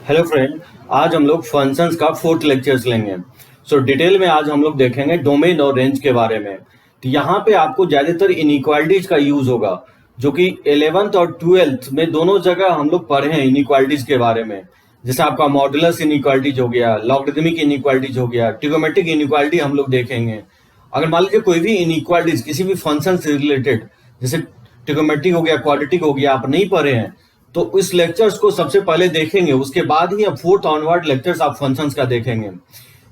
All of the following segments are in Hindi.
Hello friend. आज हम लोग फंक्शंस का फोर्थ लेक्चर्स लेंगे। डिटेल में आज हम लोग देखेंगे डोमेन और रेंज के बारे में। तो यहाँ पे आपको ज़्यादातर इनइक्वालिटीज का यूज होगा, जो कि 11th और 12th में दोनों जगह हम लोग पढ़े हैं इनइक्वालिटीज के बारे में। जैसे आपका मॉडुलस इनइक्वालिटीज हो गया, लॉगरिथमिक इनइक्वालिटीज हो गया, ट्रिगोमेट्रिक इनइक्वालिटी हम लोग देखेंगे। अगर मान लीजिए कोई भी इनइक्वालिटीज किसी भी फंक्शन से रिलेटेड, जैसे ट्रिगोमेट्रिक हो गया, क्वाड्रेटिक हो गया, आप नहीं पढ़े हैं तो इस लेक्चर्स को सबसे पहले देखेंगे, उसके बाद ही अब फोर्थ ऑनवर्ड लेक्चर्स आप फंक्शंस का देखेंगे।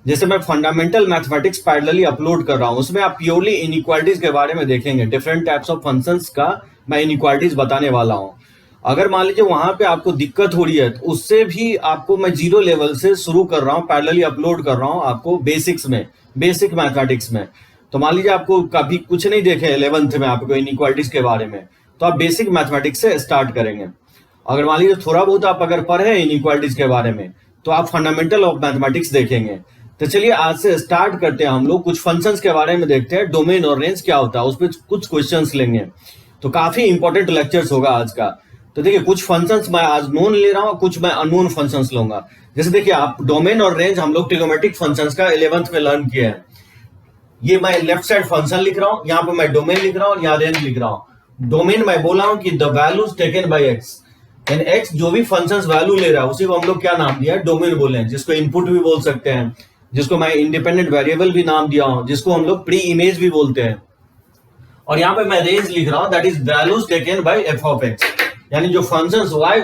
जैसे मैं फंडामेंटल मैथमेटिक्स पैरेलली अपलोड कर रहा हूँ, उसमें आप प्योरली इनइक्वालिटीज के बारे में देखेंगे। डिफरेंट टाइप्स ऑफ फंक्शंस का मैं इनइक्वालिटीज बताने वाला हूँ। अगर मान लीजिए वहां पे आपको दिक्कत हो रही है तो उससे भी आपको मैं 0 लेवल से शुरू कर रहा हूँ, पैरेलली अपलोड कर रहा हूँ आपको बेसिक्स में, बेसिक मैथमेटिक्स में। तो मान लीजिए आपको कभी कुछ नहीं देखे 11th में आपको इनइक्वालिटीज के बारे में, तो आप बेसिक मैथमेटिक्स से स्टार्ट करेंगे। अगर मान लीजिए थोड़ा बहुत आप अगर पढ़े हैं इनइक्वालिटीज के बारे में तो आप फंडामेंटल ऑफ मैथमेटिक्स देखेंगे। तो चलिए आज से स्टार्ट करते हैं। हम लोग कुछ फंक्शंस के बारे में देखते हैं, डोमेन और रेंज क्या होता है, उस पर कुछ क्वेश्चंस लेंगे। तो काफी इंपॉर्टेंट लेक्चर्स होगा आज का। तो देखिए कुछ फंक्शंस मैं आज नोन ले रहा हूँ, कुछ मैं अननोन फंक्शंस लूंगा। जैसे देखिए आप डोमेन और रेंज हम लोग ट्रिगोमेट्रिक फंक्शंस का 11th में लर्न किए हैं। ये मैं लेफ्ट साइड फंक्शन लिख रहा हूँ, यहाँ पे मैं डोमेन लिख रहा हूँ, यहाँ रेंज लिख रहा हूँ। डोमेन मैं बोला हूँ कि the values taken by x, and x जो भी फंक्शंस वैल्यू ले रहा है उसी को हम लोग क्या नाम दिया है, डोमेन बोले हैं। जिसको इनपुट भी बोल सकते हैं, जिसको मैं इंडिपेंडेंट वेरिएबल भी नाम दिया हूं, जिसको हम लोग प्री इमेज भी बोलते हैं। और यहाँ पे मैं रेंज लिख रहा हूं, that is values taken by F of x, यानी जो फंक्शंस वाई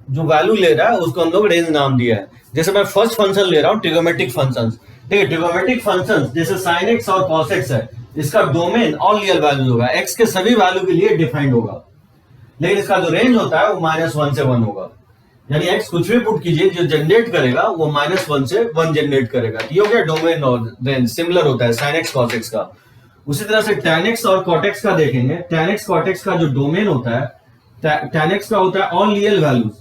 जो वैल्यू ले रहा है उसको हम लोग रेंज नाम दिया है। जैसे मैं फर्स्ट फंक्शन ले रहा हूँ ट्रिगोमेट्रिक फंक्शंस। देखिए ट्रिगोमेट्रिक फंक्शंस जैसे साइन एक्स और कॉस एक्स है, इसका डोमेन ऑल रियल वैल्यूज होगा, एक्स के सभी वैल्यू के लिए डिफाइंड होगा। लेकिन इसका जो रेंज होता है वो -1 से 1 होगा, यानी एक्स कुछ भी पुट कीजिए जो जनरेट करेगा वो -1 से 1 जनरेट करेगा। ये हो गया डोमेन और रेंज, सिमिलर होता है साइन एक्स कॉस एक्स का। उसी तरह से tan x और cot x का देखेंगे। tan x cot x का जो डोमेन होता है, tan x का होता है ऑल रियल वैल्यूज,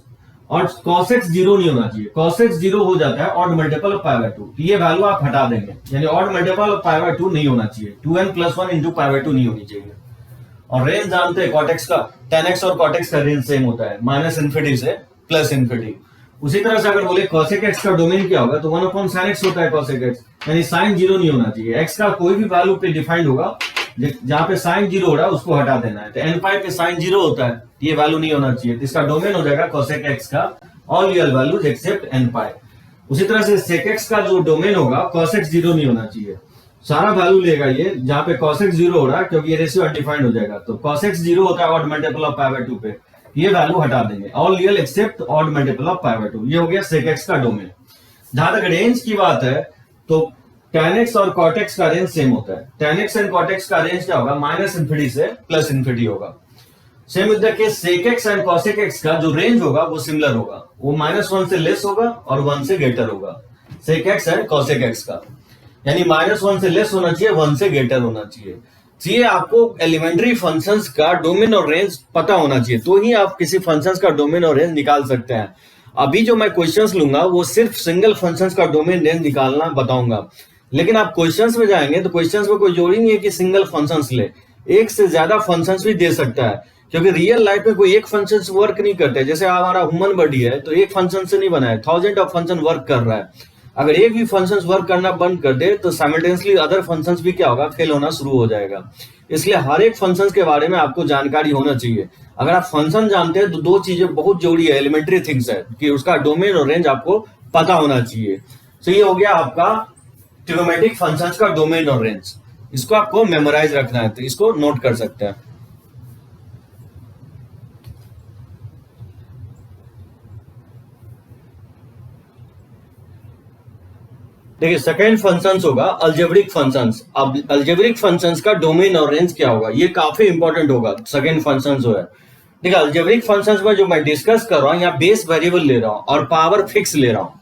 और cos x 0 नहीं होना चाहिए। cos x 0 हो जाता है ऑड मल्टीपल ऑफ π/2, ये वैल्यू आप हटा देंगे, यानी ऑड मल्टीपल ऑफ π/2 नहीं होना चाहिए, 2n + 1 × π/2 नहीं होनी चाहिए। और रेंज जानते हैं cot x का, tan x और cot x का रेंज सेम होता है, -∞ से +∞। उसी तरह से अगर बोले cosec x का डोमेन क्या होगा तो 1/sin x होता है cosec x, यानी sin 0 नहीं होना चाहिए। x का कोई भी वैल्यू पे डिफाइंड होगा, जहां पे sin 0 हो रहा है उसको हटा देना है। तो n π पे sin 0 होता है, ये वैल्यू नहीं होना चाहिए, तो इसका डोमेन हो जाएगा cosec x का all real values except n π। उसी तरह से sec x का जो डोमेन होगा cos x 0 नहीं होना चाहिए, सारा वैल्यू लेगा ये, जहां पे cos x 0 हो रहा है क्योंकि ये रेशियो अनडिफाइंड हो जाएगा। तो cos x 0 होता है ऑड मल्टीपल ऑफ π/2 पे, ये वैल्यू हटा देंगे, all real except odd multiple of π/2। ये हो गया sec x का डोमेन। जहां तक रेंज की बात है तो tan x और cot x का रेंज सेम होता है। tan x and cot x का रेंज क्या होगा, -∞ से +∞ होगा। Same with the case sec x and cosec x का जो रेंज होगा वो सिमिलर होगा, वो -1 से लेस होगा और 1 से ग्रेटर होगा, sec x and cosec x का, यानी -1 से लेस होना चाहिए, 1 से ग्रेटर होना चाहिए। ये आपको एलिमेंट्री फंक्शंस का डोमेन और रेंज पता होना चाहिए, तो ही आप किसी फंक्शंस का डोमेन और रेंज निकाल सकते हैं। अभी जो मैं क्वेश्चंस लूंगा वो सिर्फ सिंगल फंक्शंस का डोमेन रेंज निकालना बताऊंगा, लेकिन आप क्वेश्चंस में जाएंगे तो क्वेश्चंस में कोई जरूरी नहीं है कि सिंगल फंक्शंस ले, एक से ज्यादा फंक्शंस भी दे सकता है, क्योंकि रियल लाइफ में कोई एक फंक्शन वर्क नहीं करते। जैसे हमारा ह्यूमन बॉडी है तो एक फंक्शन से नहीं बना है, 1000 ऑफ फंक्शन वर्क कर रहा है। अगर एक भी फंक्शंस वर्क करना बंद कर दे तो साइमल्टेनियसली अदर फंक्शंस भी क्या होगा, फेल होना शुरू हो जाएगा। इसलिए हर एक फंक्शंस के बारे में आपको जानकारी होना चाहिए। अगर आप फंक्शन जानते हैं तो दो चीजें बहुत जरूरी है, एलिमेंट्री थिंग्स है, कि उसका डोमेन और रेंज आपको पता होना चाहिए। तो ये हो गया आपका ट्रिगोमेट्रिक फंक्शंस का डोमेन और रेंज। इसको आपको मेमोराइज रखना है, तो इसको नोट कर सकते हैं। देखिए सेकेंड फंक्शंस होगा अलजेब्रिक फंक्शंस। अब अलजेब्रिक फंक्शंस का डोमेन और रेंज क्या होगा, ये काफी इंपॉर्टेंट होगा। सेकेंड फंक्शन जो है, देखिए अलजेब्रिक फंक्शंस में जो मैं डिस्कस कर रहा हूँ, यहाँ बेस वेरिएबल ले रहा हूँ और पावर फिक्स ले रहा हूँ।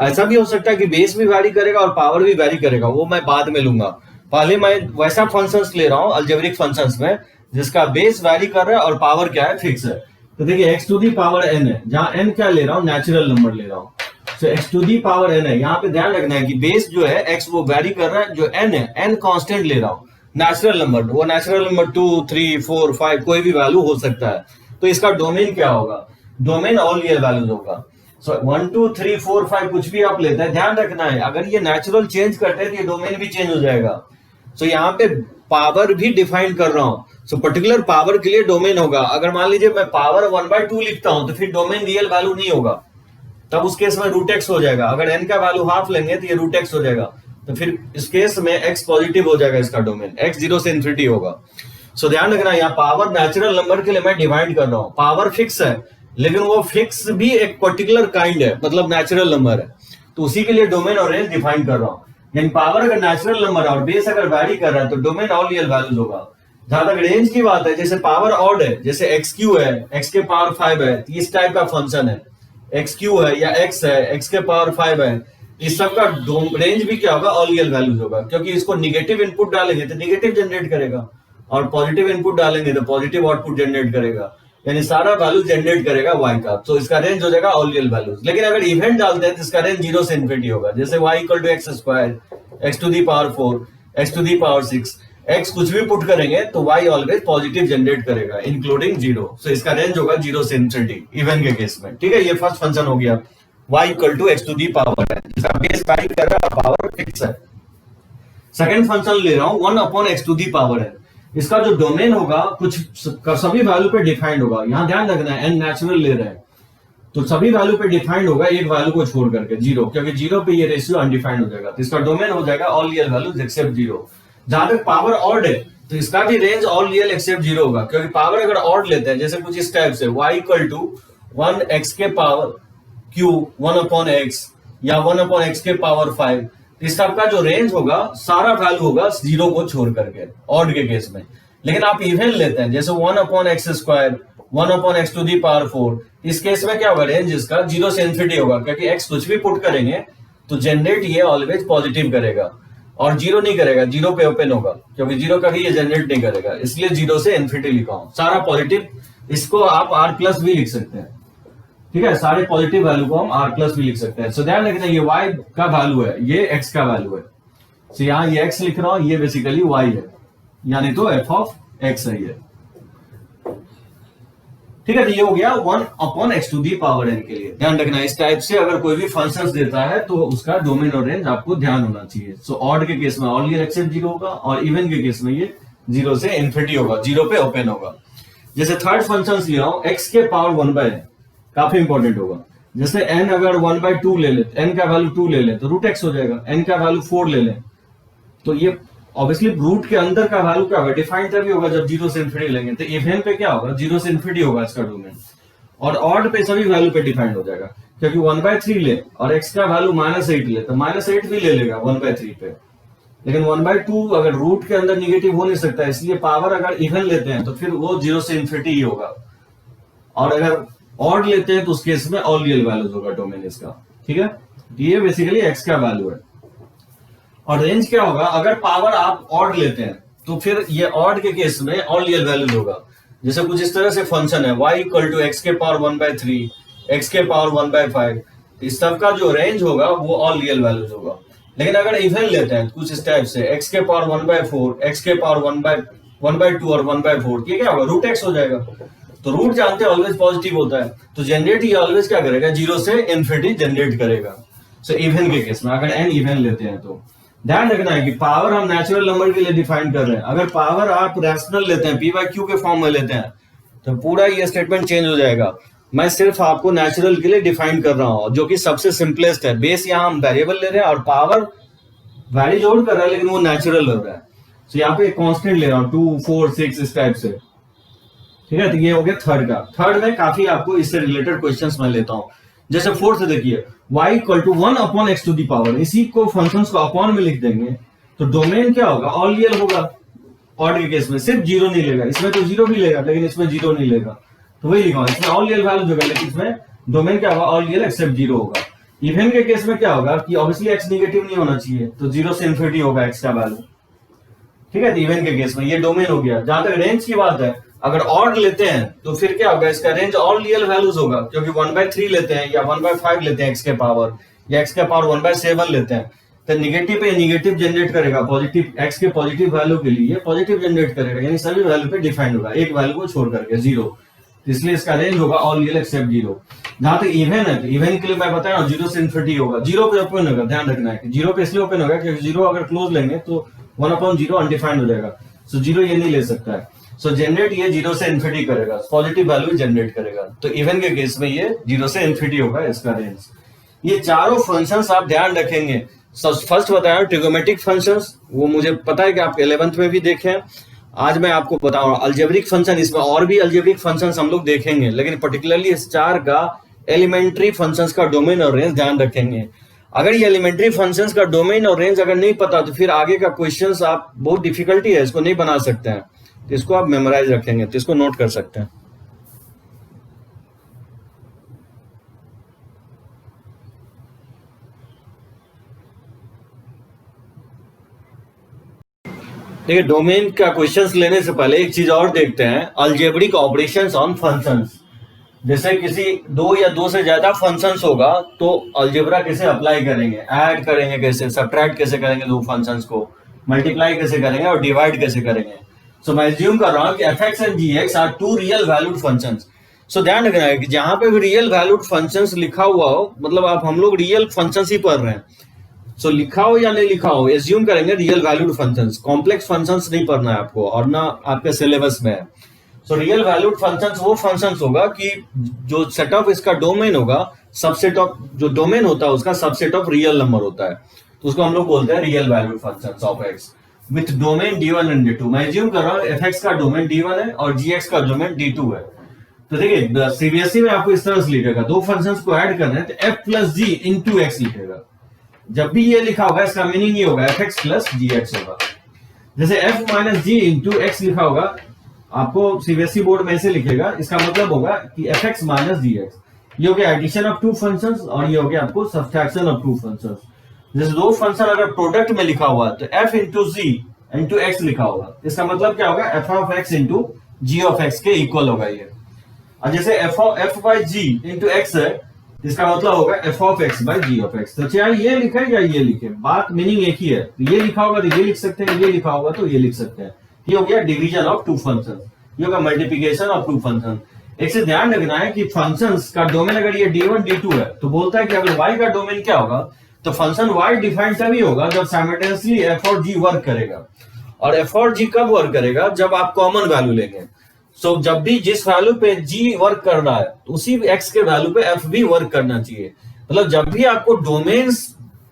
ऐसा भी हो सकता है कि बेस भी वैरी करेगा और पावर भी वैरी करेगा, वो मैं बाद में लूंगा। पहले मैं वैसा फंक्शंस ले रहा हूँ अलजेब्रिक फंक्शंस में जिसका बेस वैरी कर रहा है और पावर क्या है, फिक्स है। तो देखिए x⁴n है, जहां n क्या ले रहा हूँ, नेचुरल नंबर ले रहा हूँ। तो x⁴n है, यहाँ पे ध्यान रखना है कि बेस जो है x वो वैरी कर रहा है, जो n है n कांस्टेंट ले रहा हूँ, नेचुरल नंबर, वो नेचुरल नंबर 2 3 4 5 कोई भी वैल्यू हो सकता है। तो इसका डोमेन क्या होगा, डोमेन ऑल रियल वैल्यूज होगा। सो 1 2 3 4 5 कुछ भी आप लेते हैं, ध्यान रखना है अगर ये नेचुरल चेंज करते हैं तो ये डोमेन भी चेंज हो जाएगा। सो यहाँ पे पावर भी डिफाइन कर रहा हूं। सो पर्टिकुलर पावर के लिए डोमेन होगा। अगर मान लीजिए मैं पावर 1/2 लिखता हूं तो फिर डोमेन रियल वैल्यू नहीं होगा, तब उस केस में रूट एक्स हो जाएगा। अगर n का वैल्यू हाफ लेंगे तो ये रूट एक्स हो जाएगा, तो फिर इस केस में x पॉजिटिव हो जाएगा, इसका डोमेन x 0 से इन्फिनिटी होगा। सो ध्यान रखना यहाँ पावर नेचुरल नंबर के लिए मैं डिवाइड कर रहा हूँ। पावर फिक्स है लेकिन वो फिक्स भी एक पर्टिकुलर काइंड है, मतलब नेचुरल नंबर है, तो उसी के लिए डोमेन और रेंज डिफाइन कर रहा हूँ। यानी पावर अगर नेचुरल नंबर है और बेस अगर वैरी कर रहा है तो डोमेन ऑल रियल वैल्यूज होगा। जहां तक रेंज की बात है, जैसे पावर ऑड है, जैसे एक्स क्यू है, एक्स के पावर 5 है, इस टाइप का फंक्शन है, एक्स क्यू है या एक्स है, एक्स के पावर 5 है, इस सब का रेंज भी क्या होगा, ऑल रियल वैल्यूज होगा, क्योंकि इसको निगेटिव इनपुट डालेंगे तो निगेटिव जनरेट करेगा और पॉजिटिव इनपुट डालेंगे तो पॉजिटिव आउटपुट जनरेट करेगा, यानी सारा वैल्यू जनरेट करेगा y का। तो इसका रेंज हो जाएगा ऑल रियल वैल्यूज। लेकिन अगर इवेंट डालते हैं तो इसका रेंज 0 से इन्फिनिटी होगा, जैसे y equal to x square, x to the power 4, x to the power 6, x कुछ भी पुट करेंगे तो y ऑलवेज पॉजिटिव जनरेट करेगा इंक्लूडिंग 0। सो इसका रेंज होगा 0 से इन्फिनिटी इवन के केस में। ठीक है, ये फर्स्ट फंक्शन हो गया, y equal to x to the power है, जिसका बेस वैरी कर रहा है, पावर फिक्स है। सेकंड फंक्शन ले रहा हूं 1 upon x to the power है, इसका जो डोमेन होगा कुछ सभी वैल्यू पे डिफाइंड होगा। यहां ध्यान रखना है n नेचुरल ले रहे हैं तो सभी वैल्यू पे डिफाइंड होगा, एक वैल्यू को छोड़ करके 0, क्योंकि 0 पे ये रेशियो अनडिफाइंड हो जाएगा, तो इसका डोमेन हो जाएगा ऑल रियल वैल्यूज एक्सेप्ट 0। जहां तक पावर ऑड है तो इसका भी रेंज ऑल रियल एक्सेप्ट 0 होगा, क्योंकि पावर अगर ऑड लेते हैं जैसे कुछ इस टाइप से y इक्वल टू 1 एक्स के पावर क्यू 1 अपॉन एक्स या 1 अपॉन एक्स के पावर 5, इस सब का जो रेंज होगा सारा वैल्यू होगा 0 को छोड़ करके ऑड के केस में। लेकिन आप इवन लेते हैं जैसे 1 upon x square, 1 upon x to the power 4, इस केस में क्या होगा, रेंज इसका 0 से इन्फिनिटी होगा, क्योंकि x कुछ भी पुट करेंगे तो जनरेट ये ऑलवेज पॉजिटिव करेगा और 0 नहीं करेगा, 0 पे ओपन होगा, क्योंकि 0 कभी ये जनरेट नहीं करेगा, इसलिए 0 से इन्फिनिटी लिखा हूं सारा पॉजिटिव। इसको आप r प्लस भी लिख सकते हैं, ठीक है, सारे पॉजिटिव वैल्यू को हम r प्लस भी लिख सकते हैं। सो ध्यान रखना ये y का वैल्यू है, ये x का वैल्यू है। सो यहाँ ये x लिख रहा हूं, ये बेसिकली y है, यानी तो f ऑफ x है ये। ठीक है, तो ये हो गया 1 upon x to the power n के लिए। ध्यान रखना इस टाइप से अगर कोई भी फंक्शंस देता है तो उसका डोमेन और रेंज आपको ध्यान होना चाहिए। सो ऑड के केस में ऑल रियल एक्सेप्ट 0 होगा और इवन के केस में ये 0 से इन्फिनिटी होगा, 0 पे ओपन होगा। जैसे थर्ड फंक्शन लिया हूं x के पावर 1/n, काफी इंपॉर्टेंट होगा। जैसे n अगर 1/2 ले ले, n का वैल्यू 2 ले ले तो रूट x हो जाएगा, n का वैल्यू 4 ले ले तो ये ऑब्वियसली रूट के अंदर का वैल्यू क्या होगा, डिफाइंड तभी होगा जब 0 से इन्फिनिटी लेंगे, तो इवन पे क्या होगा, 0 से इन्फिनिटी होगा इसका डोमेन, और ऑड पे सभी वैल्यू पे डिफाइंड हो जाएगा, क्योंकि 1/3 ले और x का वैल्यू -8 ले तो -8 भी ले लेगा 1/3 पे। लेकिन 1/2 अगर रूट के अंदर निगेटिव हो नहीं सकता, इसलिए पावर अगर इवन लेते हैं तो फिर वो 0 से इन्फिनिटी ही होगा, और अगर ऑड लेते हैं तो उस केस में ऑल रियल वैल्यूज होगा डोमेन इसका। ठीक है, ये बेसिकली x का वैल्यू है। और रेंज क्या होगा, अगर पावर आप ऑड लेते हैं तो फिर ये ऑड के केस में ऑल रियल वैल्यूज होगा। जैसे कुछ इस तरह से फंक्शन है y इक्वल टू एक्स के पावर 1/3, एक्स के पावर 1/5, इस सब का जो रेंज होगा वो ऑल रियल वैल्यूज होगा। लेकिन अगर इवन लेते हैं कुछ इस टाइप से x के पावर 1/4, एक्स के पावर 1/2 और 1/4, ये क्या होगा, रूट x हो जाएगा। तो रूट जानते हैं ऑलवेज पॉजिटिव होता है, तो जनरेट ये ऑलवेज क्या करेगा, 0 से इन्फिनिटी जनरेट करेगा। सो इवन के केस में अगर n इवन लेते हैं तो ध्यान रखना है कि पावर हम नेचुरल नंबर के लिए डिफाइन कर रहे हैं। अगर पावर आप रैशनल लेते हैं, p/q के फॉर्म में लेते हैं, तो पूरा ये स्टेटमेंट चेंज हो जाएगा। मैं सिर्फ आपको नेचुरल के लिए डिफाइन कर रहा हूं, जो कि सबसे सिंपलेस्ट है। बेस यहाँ हम वेरिएबल ले रहे हैं और पावर वैरी लोड कर रहा है, लेकिन वो नेचुरल हो रहा है। तो यहाँ पे कांस्टेंट ले रहा हूँ 2, 4, 6 इस टाइप से। ठीक है, तो ये हो गया थर्ड का। थर्ड में काफी आपको इससे रिलेटेड क्वेश्चंस मैं लेता हूँ। जैसे फोर्थ देखिए, y equal to 1 upon x to the power, इसी को फंक्शंस को अपॉन में लिख देंगे तो डोमेन क्या होगा, ऑल रियल होगा। ऑड के केस में सिर्फ 0 नहीं लेगा, इसमें तो 0 भी लेगा लेकिन इसमें 0 नहीं लेगा, तो वही लिखा, इसमें ऑल रियल वैल्यू होगा लेकिन इसमें डोमेन क्या होगा, ऑल रियल एक्सेप्ट 0 होगा। इवन के केस में क्या होगा कि ऑब्वियसली x निगेटिव नहीं होना चाहिए, तो 0 से इन्फिनिटी होगा x का वैल्यू। ठीक है, तो इवन के केस में ये डोमेन हो गया। जहां तक रेंज की बात है, अगर ऑड लेते हैं तो फिर क्या होगा, इसका रेंज ऑल रियल वैल्यूज होगा, क्योंकि 1/3 लेते हैं या 1/5 लेते हैं x के पावर, या x के पावर 1/7 लेते हैं, तो निगेटिव पे निगेटिव जनरेट करेगा, पॉजिटिव x के पॉजिटिव वैल्यू के लिए पॉजिटिव जनरेट करेगा, यानी सभी वैल्यू पे डिफाइंड होगा, एक वैल्यू को छोड़ करके 0। इसलिए इसका रेंज होगा ऑल रियल एक्सेप्ट जीरो। जहां तक इवन है तो इवन के लिए मैं बताया जीरो से इन्फिनिटी होगा, जीरो पे ओपन होगा, ध्यान रखना है कि जीरो पे इसलिए ओपन होगा क्योंकि जीरो अगर क्लोज लेंगे तो 1/0 अनडिफाइंड हो जाएगा, सो जीरो ये नहीं ले सकता है, सो जनरेट ये जीरो से इन्फिनिटी करेगा, पॉजिटिव वैल्यू जनरेट करेगा। तो इवन के केस में ये जीरो से इन्फिनिटी होगा इसका रेंज। ये चारों फंक्शंस आप ध्यान रखेंगे। फर्स्ट बताया ट्रिगोमेट्रिक फंक्शंस, वो मुझे पता है कि आप 11th में भी देखे हैं। आज मैं आपको बताऊंगा अलजेब्रिक फंक्शन, इसमें और भी अलजेब्रिक फंक्शंस हम लोग देखेंगे, लेकिन पर्टिकुलरली इस चार का एलिमेंट्री फंक्शंस का डोमेन और रेंज ध्यान रखेंगे। अगर ये एलिमेंट्री फंक्शंस का डोमेन और रेंज अगर नहीं पता तो फिर आगे का क्वेश्चंस आप बहुत डिफिकल्टी है, इसको नहीं बना सकते हैं, तो इसको आप मेमोराइज रखेंगे, तो इसको नोट कर सकते हैं। देखिए डोमेन का क्वेश्चंस लेने से पहले एक चीज और देखते हैं, अलजेब्रिक ऑपरेशंस ऑन फंक्शंस। जैसे किसी दो या दो से ज्यादा फंक्शंस होगा तो अलजेब्रा कैसे अप्लाई करेंगे, ऐड करेंगे कैसे, सब्ट्रैक्ट कैसे करेंगे दो फंक्शंस को, मल्टीप्लाई कैसे करेंगे और डिवाइड कैसे करेंगे। सो मैं एज्यूम कर रहा हूँ कि fx and gx are two real valued functions. So ध्यान रखना है कि जहां पे भी रियल वैल्यूड फंक्शंस लिखा हुआ हो, मतलब आप हम लोग रियल फंक्शंस ही पढ़ रहे हैं, सो लिखा हो या नहीं लिखा हो एज्यूम करेंगे real valued functions, complex functions नहीं पढ़ना है आपको और ना आपके सिलेबस में है। सो रियल वैल्यूड फंक्शंस वो फंक्शंस होगा कि जो सेट ऑफ इसका डोमेन होगा, सबसेट ऑफ जो डोमेन होता है उसका सबसेट ऑफ रियल नंबर होता है, तो उसको हम लोग बोलते हैं real valued functions of x with domain d1 and d2। मैं एज्यूम कर रहा हूँ fx का डोमेन d1 है और gx का डोमेन d2 है। तो देखिए सीबीएसई में आपको इस तरह से लिखेगा, दो फंक्शंस को ऐड करना है तो f प्लस जी इंटू एक्स लिखेगा। जब भी ये लिखा होगा इसका मीनिंग ये होगा fx प्लस gx होगा। जैसे f माइनस जी इंटू एक्स लिखा होगा, आपको सीबीएसई बोर्ड में से लिखेगा, इसका मतलब होगा कि fx माइनस gx। ये हो गया एडिशन ऑफ टू फंक्शंस और ये हो गया आपको सब्सट्रैक्शन ऑफ टू फंक्शंस। जैसे दो फंक्शन अगर प्रोडक्ट में लिखा हुआ तो f into g into x लिखा होगा, इसका मतलब क्या होगा f of x into g of x के इक्वल होगा ये। और जैसे f by g into x है, इसका मतलब होगा f of x by g of x. तो चाहे ये लिखे या ये लिखे, बात मीनिंग एक ही है। ये लिखा होगा तो ये लिख सकते हैं, ये लिखा होगा तो ये लिख सकते हैं। ये हो गया डिवीजन ऑफ टू फंक्शंस, ये होगा मल्टीप्लिकेशन ऑफ टू फंक्शन। एक से ध्यान रखना है कि फंक्शंस का डोमेन अगर ये d1 d2 है तो बोलता है कि अगर y का डोमेन क्या होगा, तो फंक्शन y डिफाइन तभी होगा जब साइमल्टेनियसली f और g वर्क करेगा। और f और g कब वर्क करेगा, जब आप कॉमन वैल्यू लेंगे। सो जब भी जिस वैल्यू पे g वर्क कर रहा है तो उसी x के वैल्यू पे f भी वर्क करना चाहिए। मतलब जब भी आपको डोमेन्स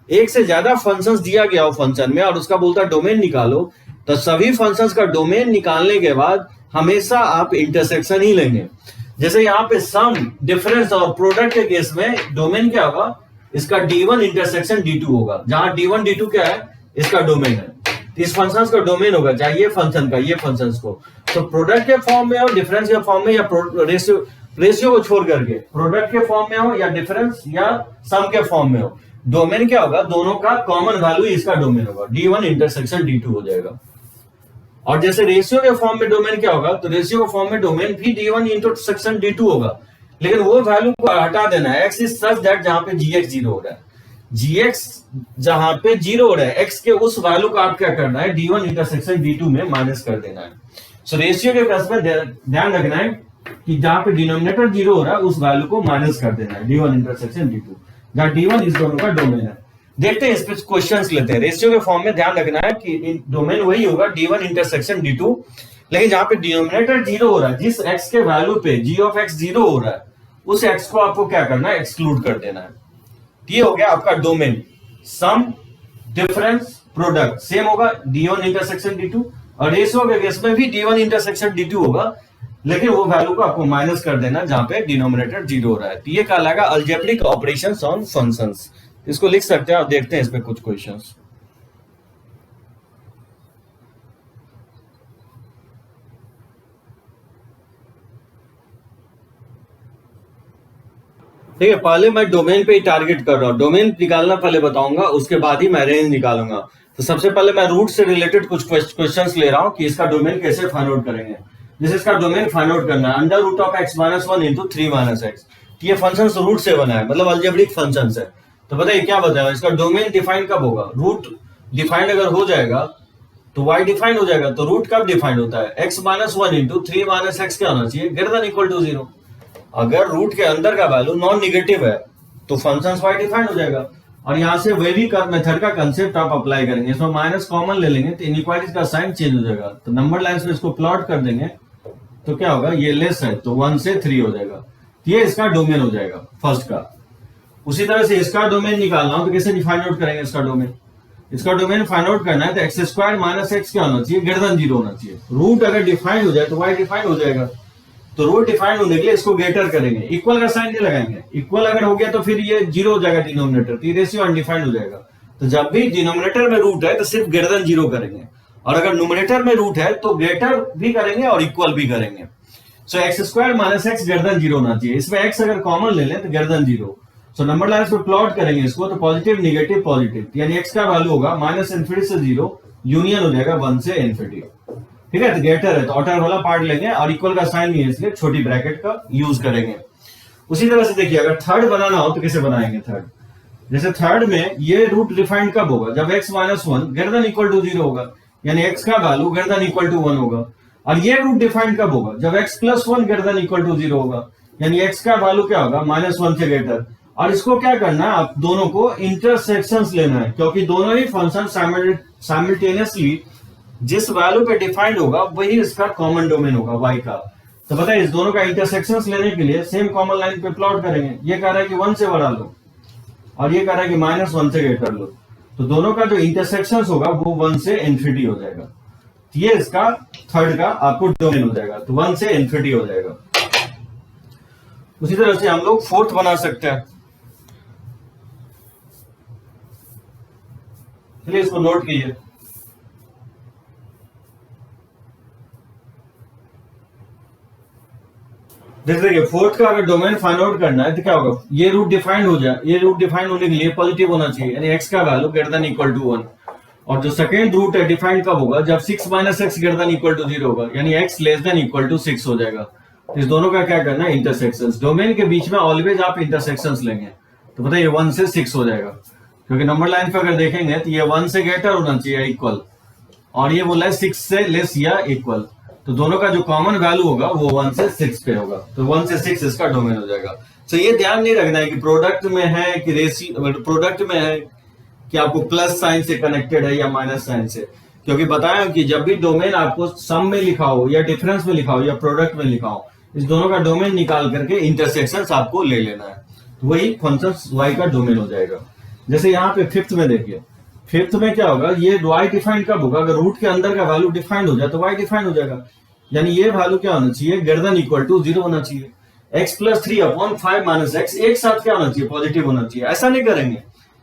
एक से ज्यादा फंक्शंस दिया गया हो फंक्शन में और उसका बोलता डोमेन निकालो, तो सभी फंक्शंस का डोमेन निकालने के बाद हमेशा आप इंटरसेक्शन ही लेंगे। जैसे यहाँ पे सम, डिफरेंस और प्रोडक्ट के केस में डोमेन क्या होगा, इसका d1 इंटरसेक्शन d2 होगा। जहां d1 d2 क्या है, इसका डोमेन है, तो इस फंक्शंस का डोमेन होगा चाहे ये फंक्शन का ये फंक्शंस को। तो प्रोडक्ट के फॉर्म में हो, डिफरेंस के फॉर्म में, या रेशियो को छोड़ करके प्रोडक्ट के फॉर्म में हो या डिफरेंस या सम के फॉर्म में हो, डोमेन क्या होगा, दोनों का कॉमन वैल्यू इसका डोमेन होगा, d1 इंटरसेक्शन d2 हो जाएगा। और जैसे रेशियो के फॉर्म में डोमेन क्या होगा, तो रेशियो के फॉर्म में डोमेन भी d1 इंटरसेक्शन d2 होगा, लेकिन वो वैल्यू को हटा देना है। x इज सच दैट जहां पे gx जीरो हो रहा है, gx जहां पे जीरो हो रहा है, x के उस वैल्यू को आप क्या करना है, d1 इंटरसेक्शन d2 में माइनस कर देना है। सो रेशियो के केस में ध्यान रखना है कि जहां पे डिनोमिनेटर जीरो हो रहा है उस वैल्यू को माइनस कर देना है, d1 इंटरसेक्शन d2, जहां d1 इस दोनों का डोमेन है। देखते हैं इस पे क्वेश्चंस लेते हैं। रेशियो के फॉर्म में ध्यान रखना है कि डोमेन वही होगा d1 इंटरसेक्शन d2, लेकिन जहां पे डिनोमिनेटर जीरो हो रहा है, जिस x के वैल्यू पे g ऑफ x जीरो हो रहा है, उस x को आपको क्या करना है, एक्सक्लूड कर देना है। ये हो गया आपका डोमेन। सम, डिफरेंस, प्रोडक्ट सेम होगा d1 इंटरसेक्शन d2, और रेशियो के केस में भी d1 इंटरसेक्शन d2 होगा, लेकिन वो वैल्यू को आपको माइनस कर देना जहां पे डिनोमिनेटर जीरो हो रहा है। तो ये कहलाएगा अलजेब्रिक ऑपरेशंस ऑन फंक्शंस। इसको लिख सकते हैं और देखते हैं इस पे कुछ क्वेश्चंस। ठीक है, पहले मैं डोमेन पे ही टारगेट कर रहा हूँ। डोमेन निकालना पहले बताऊंगा, उसके बाद ही मैं रेंज निकालूंगा। तो सबसे पहले मैं रूट से रिलेटेड कुछ क्वेश्चंस ले रहा हूँ कि इसका डोमेन कैसे फाइंड आउट करेंगे। जैसे इसका डोमेन फाइंड आउट करना है under root of x minus 1 into 3 minus x. ये फंक्शन रूट से बना है, मतलब अलजेब्रिक फंक्शन है। तो बताइए क्या बताया, इसका डोमेन डिफाइन कब होगा, रूट डिफाइंड अगर हो जाएगा तो y डिफाइंड हो जाएगा। तो रूट कब डिफाइंड होता है? x minus 1 into 3 minus x क्या होना चाहिए? Greater than equal to 0। अगर रूट के अंदर का वैल्यू नॉन निगेटिव है तो फंक्शन y डिफाइंड हो जाएगा। और यहां से वेरी कर्व मेथड का कंसेप्ट आप अप्लाई करेंगे। इसमें माइनस कॉमन ले लेंगे तो इनइक्वालिटी का साइन चेंज हो जाएगा। तो नंबर लाइंस में इसको प्लॉट कर देंगे तो क्या होगा? ये लेस है तो 1 से 3 हो जाएगा। ये इसका डोमेन हो जाएगा फर्स्ट का। उसी तरह से इसका डोमेन निकालना हो तो कैसे फाइंड आउट करेंगे इसका डोमेन? इसका डोमेन फाइंड आउट करना है तो एक्स स्क्वायर माइनस एक्स क्या होना चाहिए? ग्रेटर देन 0 होना चाहिए। रूट अगर डिफाइंड हो जाए तो y डिफाइंड हो जाएगा। तो रूट डिफाइंड होने के लिए इसको ग्रेटर करेंगे, इक्वल का साइन नहीं लगाएंगे। इक्वल अगर हो गया तो फिर ये 0 हो जाएगा डिनोमिनेटर, तो ये रेशियो अनडिफाइंड हो जाएगा। तो जब भी डिनोमिनेटर में रूट है तो सिर्फ ग्रेटर देन 0 करेंगे, और अगर न्यूमरेटर में रूट है तो ग्रेटर भी करेंगे और इक्वल भी करेंगे। So x square minus x greater than 0 होना चाहिए। इसमें एक्स अगर कॉमन ले लें तो greater than 0। So number line पे प्लॉट करेंगे इसको तो पॉजिटिव निगेटिव पॉजिटिव, यानी एक्स का वैल्यू होगा माइनस इन्फिनिटी से 0, यूनियन हो जाएगा 1 से इन्फिनिटी। ठीक है, तो ग्रेटर है तो ऑटर वाला पार्ट लेंगे और इक्वल का साइन नहीं है इसलिए छोटी ब्रैकेट का यूज करेंगे। उसी तरह से देखिए अगर थर्ड बनाना हो तो कैसे बनाएंगे थर्ड? जैसे थर्ड में ये रूट डिफाइंड कब होगा? जब x minus 1 greater than equal to 0 होगा, यानी x का value greater than equal to 1 होगा। और ये रूट डिफाइंड कब होगा? जब x plus 1 greater than equal to 0 होगा, यानी x का वैल्यू क्या होगा? माइनस 1 से ग्रेटर। और इसको क्या करना है? आप दोनों को इंटरसेक्शंस लेना है, क्योंकि दोनों ही फंक्शन साइमल्टेनियसली जिस वैल्यू पे डिफाइंड होगा वही इसका कॉमन डोमेन होगा y का। तो बताइए इस दोनों का इंटरसेक्शंस लेने के लिए सेम कॉमन लाइन पे प्लॉट करेंगे। ये कह रहा है कि 1 से बढ़ा लो और ये कह रहा है कि माइनस 1 से ग्रेटर लो, तो दोनों का जो इंटरसेक्शंस होगा वो 1 से इन्फिनिटी हो जाएगा। तो ये इसका थर्ड का आपको डोमेन हो जाएगा, तो 1 से इन्फिनिटी हो जाएगा। उसी तरह से हम लोग फोर्थ बना सकते हैं। चलिए इसको नोट कीजिए। देखिए फोर्थ का अगर डोमेन फाइंड आउट करना है तो क्या होगा? ये रूट डिफाइंड हो जाए, ये रूट डिफाइंड होने के लिए पॉजिटिव होना चाहिए, यानी x का value greater than equal to 1। और जो सेकंड रूट है डिफाइंड कब होगा? जब 6 minus x greater than equal to 0 होगा, यानी x less than equal to 6 हो जाएगा। तो इस दोनों का क्या करना है? इंटरसेक्शंस। डोमेन के बीच में ऑलवेज आप इंटरसेक्शंस लेंगे, तो बताइए 1 से 6 हो जाएगा, क्योंकि नंबर लाइन पे अगर देखेंगे तो ये 1 से ग्रेटर होना चाहिए इक्वल, और ये बोला है 6 से लेस या इक्वल। तो दोनों का जो कॉमन वैल्यू होगा वो 1 से 6 पे होगा, तो 1 से 6 इसका डोमेन हो जाएगा। तो ये ध्यान नहीं रखना है कि प्रोडक्ट में है कि रेशियो, प्रोडक्ट में है कि आपको प्लस साइन से कनेक्टेड है या माइनस साइन से, क्योंकि बताया कि जब भी डोमेन आपको सम में लिखा हो या डिफरेंस में लिखा हो या प्रोडक्ट में लिखा हो, इस दोनों का डोमेन निकाल करके इंटरसेक्शंस आपको ले लेना है, तो वही फंक्शन y का डोमेन हो जाएगा। जैसे यहाँ पे फिफ्थ में देखिए, फिफ्थ में क्या होगा? ये y डिफाइंड कब होगा? अगर रूट के अंदर का वैल्यू डिफाइंड हो जाए तो y डिफाइंड हो जाएगा, यानी ये वैल्यू क्या होना चाहिए? ग्रेटर देन इक्वल टू 0 होना चाहिए। x plus 3 upon 5 minus x एक साथ क्या होना चाहिए? पॉजिटिव होना चाहिए। ऐसा नहीं करेंगे